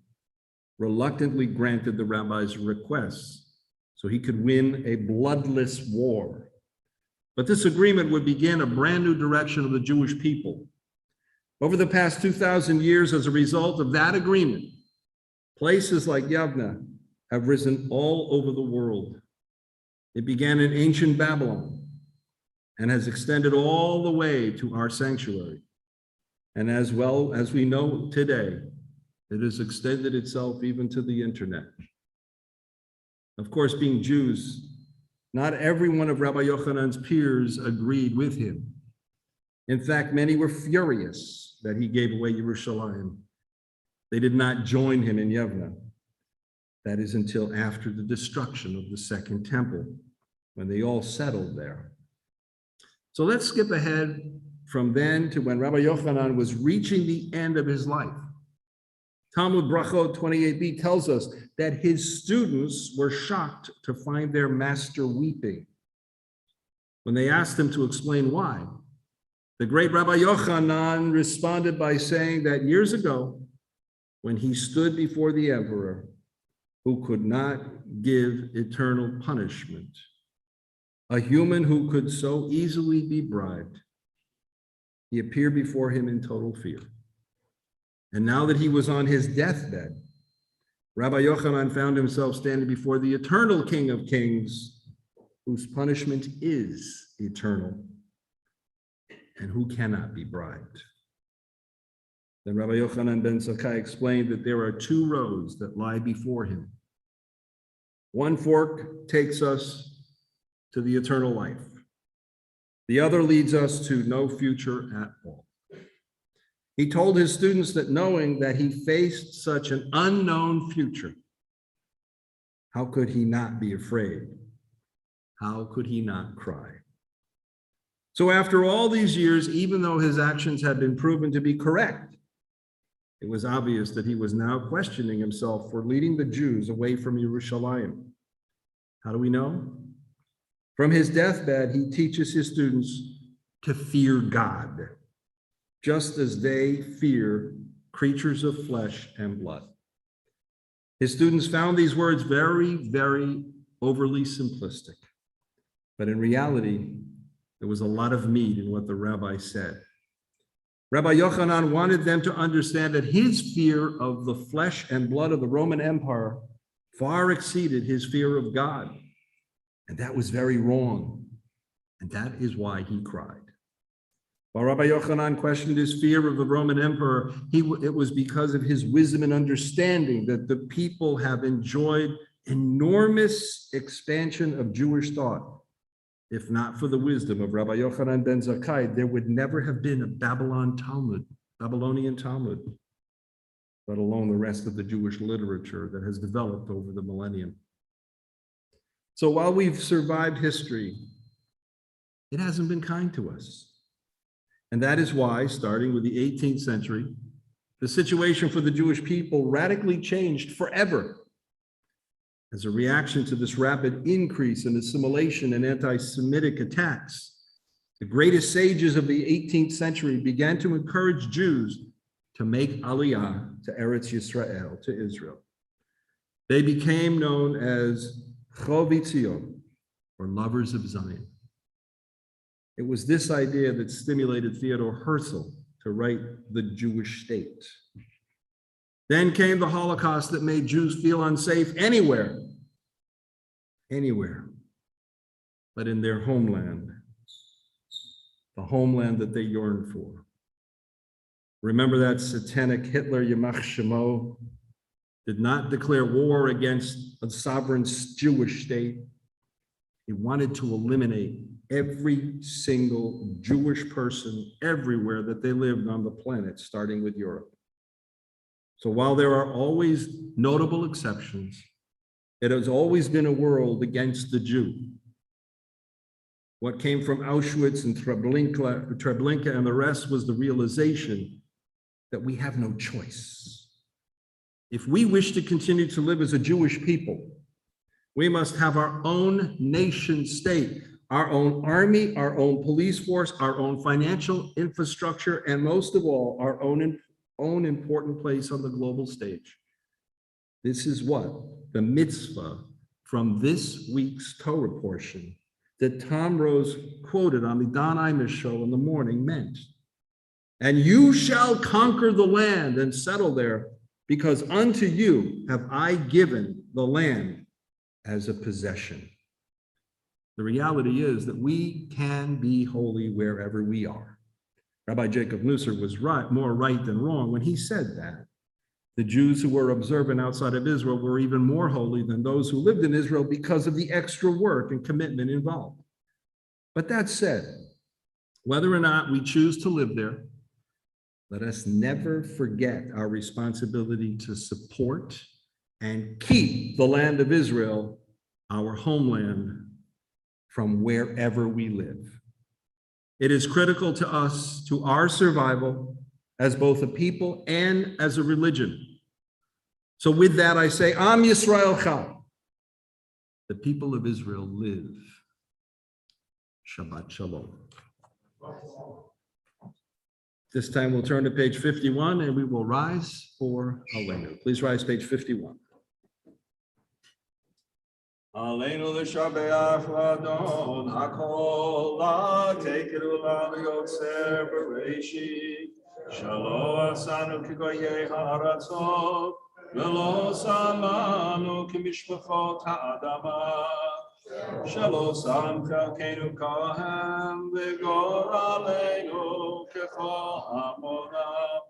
reluctantly granted the rabbi's requests so he could win a bloodless war. But this agreement would begin a brand new direction of the Jewish people. Over the past 2,000 years, as a result of that agreement, places like Yavne have risen all over the world. It began in ancient Babylon and has extended all the way to our sanctuary. And as well as we know today, it has extended itself even to the internet. Of course, being Jews, not every one of Rabbi Yochanan's peers agreed with him. In fact, many were furious that he gave away Yerushalayim. They did not join him in Yavne. That is until after the destruction of the Second Temple, when they all settled there. So let's skip ahead from then to when Rabbi Yochanan was reaching the end of his life. Talmud Brachot 28b tells us that his students were shocked to find their master weeping. When they asked him to explain why, the great Rabbi Yochanan responded by saying that years ago, when he stood before the emperor, who could not give eternal punishment, a human who could so easily be bribed, he appeared before him in total fear. And now that he was on his deathbed, Rabbi Yochanan found himself standing before the eternal King of Kings, whose punishment is eternal and who cannot be bribed. Then Rabbi Yochanan ben Zakkai explained that there are two roads that lie before him. One fork takes us to the eternal life. The other leads us to no future at all. He told his students that knowing that he faced such an unknown future, how could he not be afraid? How could he not cry? So after all these years, even though his actions had been proven to be correct, it was obvious that he was now questioning himself for leading the Jews away from Yerushalayim. How do we know? From his deathbed, he teaches his students to fear God, just as they fear creatures of flesh and blood. His students found these words very, very overly simplistic. But in reality, there was a lot of meat in what the rabbi said. Rabbi Yochanan wanted them to understand that his fear of the flesh and blood of the Roman Empire far exceeded his fear of God. And that was very wrong. And that is why he cried. While Rabbi Yochanan questioned his fear of the Roman emperor, it was because of his wisdom and understanding that the people have enjoyed enormous expansion of Jewish thought. If not for the wisdom of Rabbi Yochanan ben Zakkai, there would never have been a Babylonian Talmud, let alone the rest of the Jewish literature that has developed over the millennium. So while we've survived history, it hasn't been kind to us. And that is why, starting with the 18th century, the situation for the Jewish people radically changed forever. As a reaction to this rapid increase in assimilation and anti-Semitic attacks, the greatest sages of the 18th century began to encourage Jews to make aliyah to Eretz Yisrael, to Israel. They became known as Chovei Tzion, or lovers of Zion. It was this idea that stimulated Theodor Herzl to write The Jewish State. Then came the Holocaust that made Jews feel unsafe anywhere, but in their homeland, the homeland that they yearned for. Remember that satanic Hitler, Yamach Shemo, did not declare war against a sovereign Jewish state. He wanted to eliminate every single Jewish person everywhere that they lived on the planet, starting with Europe. So while there are always notable exceptions, it has always been a world against the Jew. What came from Auschwitz and Treblinka and the rest was the realization that we have no choice. If we wish to continue to live as a Jewish people, we must have our own nation state, our own army, our own police force, our own financial infrastructure, and most of all, our own important place on the global stage. This is what the mitzvah from this week's Torah portion that Tom Rose quoted on the Don Imus show in the morning meant. And you shall conquer the land and settle there, because unto you have I given the land as a possession. The reality is that we can be holy wherever we are. Rabbi Jacob Nusser was right, more right than wrong when he said that. The Jews who were observant outside of Israel were even more holy than those who lived in Israel because of the extra work and commitment involved. But that said, whether or not we choose to live there, let us never forget our responsibility to support and keep the land of Israel, our homeland, from wherever we live. It is critical to us, to our survival as both a people and as a religion. So with that, I say, Am Yisrael Chai. The people of Israel live. Shabbat Shalom. This time we'll turn to page 51 and we will rise for Aleinu. Please rise, page 51. Aleinu l'shabeach l'adon hakol la'tekeru la'yotzer b'reishit shalo asanu k'goyei ha'aratzot v'lo samanu k'mishpachot ha'adama shalo sam chalkeinu kohem v'goraleinu k'chol ha'monam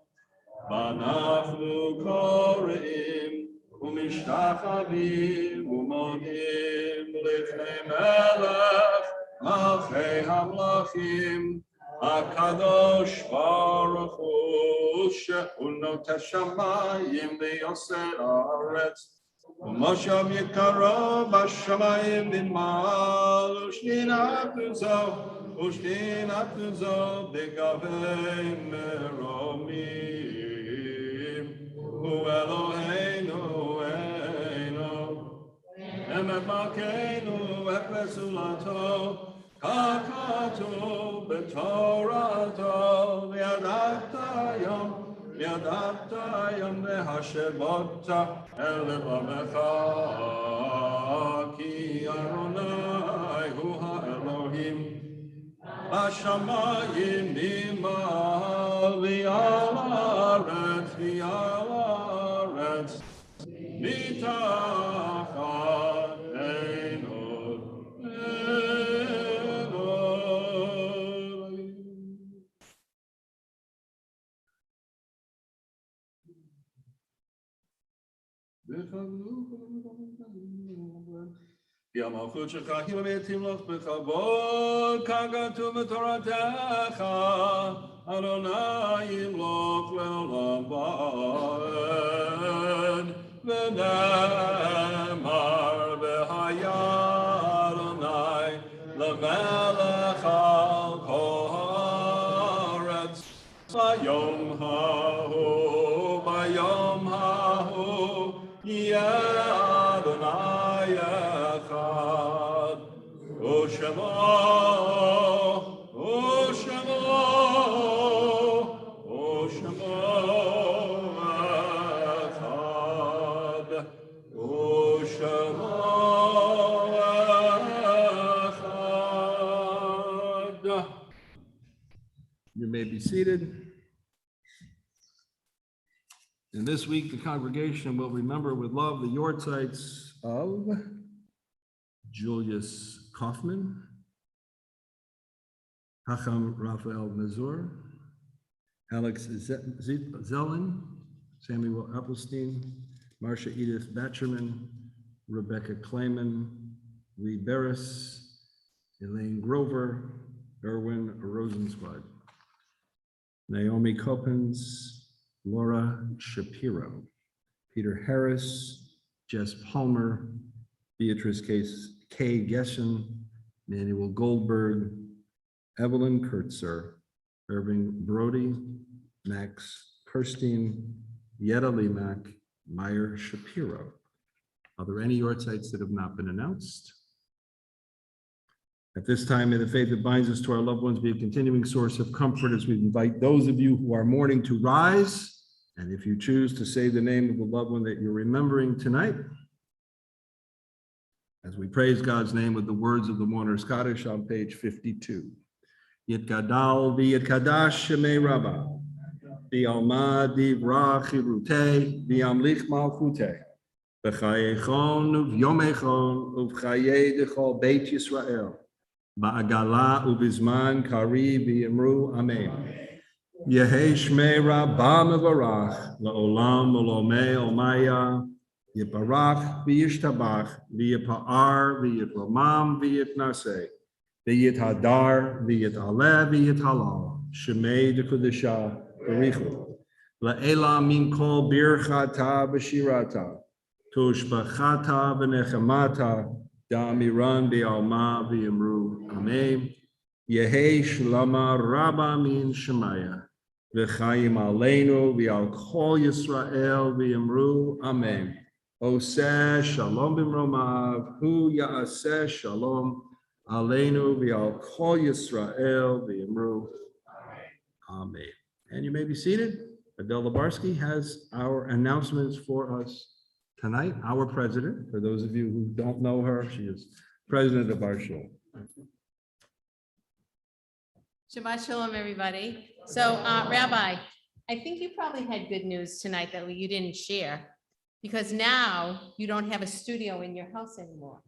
v'anachnu koreim ומשתחווים ומודים לפני מלך מלכי המלכים הקדוש ברוך הוא שהוא נוטה השמיים ויוסר הארץ ומושב יקרו בשמיים בנמל ושכינתנו זו בגבי מרומים הוא אלוהינו אמת מלכנו ופסולתו ככתוב בתורתו וידעת יום והשבות אל לבבך כי אדוני הוא האלוהים בשמיים ממעל ועל הארץ מתחת עינו כי המלכות שלך היא ותמלוך בכבוד ככתוב בתורתך אדוני ימלוך לעולם ועד ונאמר והיה אדוני למלך על כל הארץ ביום ההוא יהיה אדוני אחד ושמו You may be seated. And this week, the congregation will remember with love the yortzites of Julius Kaufman, Hacham Raphael Nazur, Alex Zellin, Samuel Appelstein, Marcia Edith Batcherman, Rebecca Clayman, Lee Barris, Elaine Grover, Erwin Rosenzweig, Naomi Coppens, Laura Shapiro, Peter Harris, Jess Palmer, Beatrice K. Gessen, Manuel Goldberg, Evelyn Kurtzer, Irving Brody, Max Kirstein, Yetta Limak, Meyer Shapiro. Are there any yahrzeits that have not been announced? At this time, may the faith that binds us to our loved ones be a continuing source of comfort as we invite those of you who are mourning to rise. And if you choose to say the name of the loved one that you're remembering tonight, as we praise God's name with the words of the Mourner's Kaddish on page 52. Yit gadal v'yitkadash shemei Rabbah, v'yalma divra chirutei, v'yamlich malchutei, v'chayechon uv'yomechon uv'chayei dechol Beit Yisrael, ba'agala uv'izman kari v'yimru amen. Yehei shmei Rabbah mevarach, la'olam olomei omaya, Yiparach v'yishtabach v'yipa'ar v'yitromam v'yitnaseh v'yithadar v'yitaleh v'yithalal shemei dekudesha b'richu la'ela min kol birchata b'shirata tushbachata v'nechemata da'amiran b'alma v'yimru amen. Yehei shlama rabba min shemaya v'chayim aleinu v'al kol Yisrael v'yimru amen. Oseh shalom b'mromav, hu ya'aseh shalom aleinu v'al kol Yisrael v'yimru amen. And you may be seated. Adele Labarsky has our announcements for us tonight. Our president, for those of you who don't know her, she is president of our show. Shabbat Shalom, everybody. So Rabbi, I think you probably had good news tonight that you didn't share, because now you don't have a studio in your house anymore.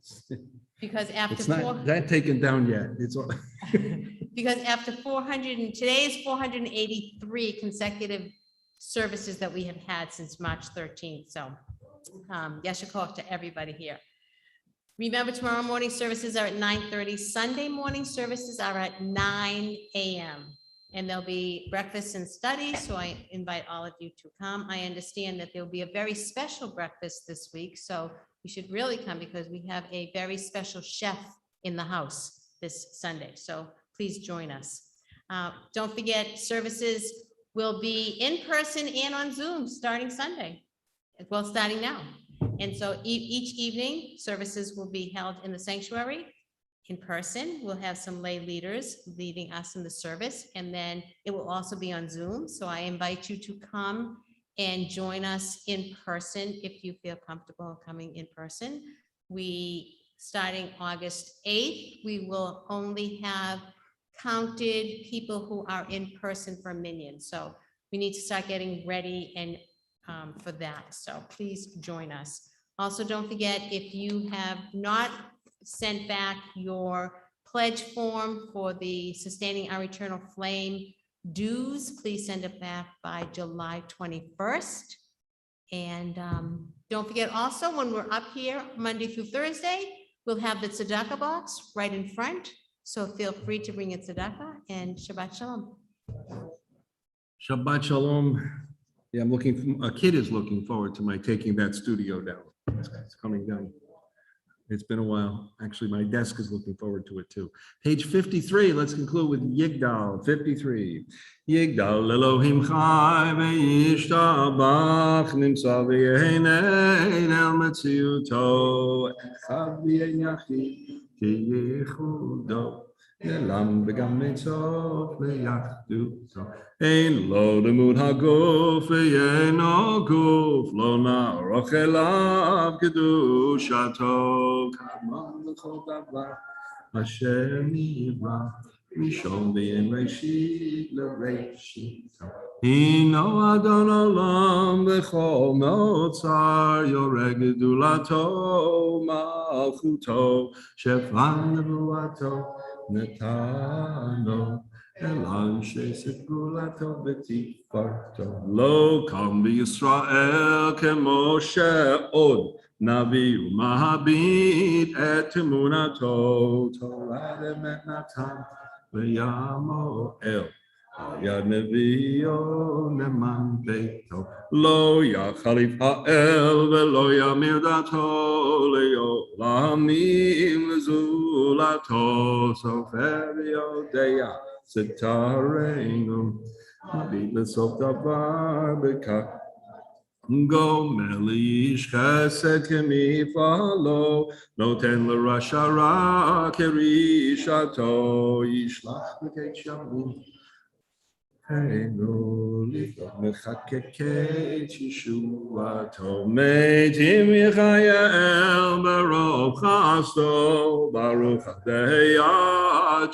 Because after It's not that taken down yet. It's all. Because after 400 and today's 483 consecutive services that we have had since March 13th. So yasher koach to everybody here. Remember, tomorrow morning services are at 9:30. Sunday morning services are at 9 a.m. And there'll be breakfast and study. So I invite all of you to come. I understand that there'll be a very special breakfast this week. So you should really come, because we have a very special chef in the house this Sunday. So please join us. Don't forget, services will be in person and on Zoom starting Sunday. Well, starting now. And so each evening, services will be held in the sanctuary in person. We'll have some lay leaders leading us in the service, and then it will also be on Zoom. So I invite you to come and join us in person if you feel comfortable coming in person. Starting August 8th, we will only have counted people who are in person for Minyan. So we need to start getting ready and for that. So please join us. Also, don't forget, if you have not sent back your pledge form for the Sustaining Our Eternal Flame dues, please send it back by July 21st. And don't forget also, when we're up here Monday through Thursday, we'll have the tzedakah box right in front. So feel free to bring your tzedakah, and Shabbat Shalom. Shabbat Shalom. Yeah, a kid is looking forward to my taking that studio down. It's coming down. It's been a while. Actually, my desk is looking forward to it too. Page 53, let's conclude with Yigdal 53. Yigdal Elohim Chai ve'yishtabach nimsa v'yehenein el metziuto echad v'yein yachid ki yichudo ne'lam v'gam ne'tzof le'yachduto ein lo demut haguf v'yeino guf lo na'aroch elav kedushato k'man l'chol davar asher nivra mishon v'enrich l'reishito hino adon olam v'chol notzar yoreg gedulato malchuto shefan nevuato netano Elan shesipulato betifarto lo kam b'Yisrael kemo she'od Navi Mahabit et Munato, Torah et Natan, Veyamo El. Ya Nevio Neman Beto, Lo Ya Khalif Ha'el, Velo Ya Mirdato, Leo Lamim Zulato, Soferio Dea, Sitarenu, Nabi Lesot Davar Beka. Go Melish Chesed Kemi Falo Noten LaRasha Ra Kerishato Yishlach L'Keit Shamu Heinu Lichot Mechakeket Yeshuato Meitim Yechayael Baruch Chasto Baruch Adei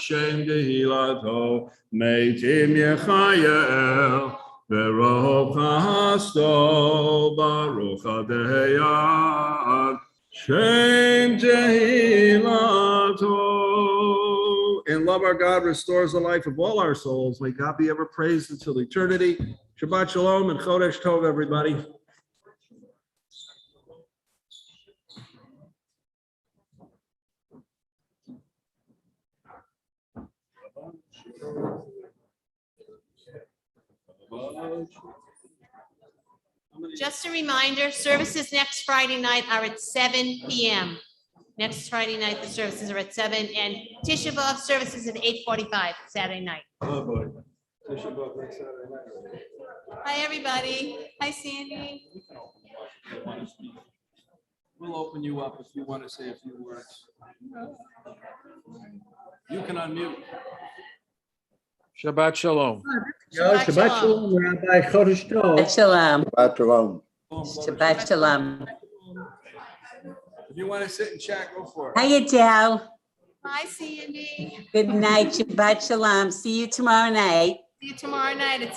Shem Gehilato Meitim Yechayael Baruch Hasto Baruch Adei Shem Tehilato. And love our God restores the life of all our souls. May God be ever praised until eternity. Shabbat Shalom and Chodesh Tov, everybody. Just a reminder, services next Friday night are at 7 p.m. Next Friday night, the services are at 7, and Tisha B'Av services at 8:45 Saturday night. Oh boy. Tisha B'Av next Saturday night. Hi, everybody. Hi, Sandy. We'll open you up if you want to say a few words. You can unmute. Shabbat Shalom. Shabbat Shalom. Rabbi Chodesh Tov. Shabbat Shalom. Shabbat Shalom. Shabbat Shalom. If you want to sit and chat, go for it. How you doing? Hi, Sandy. Good night. Shabbat Shalom. See you tomorrow night. See you tomorrow night. It's a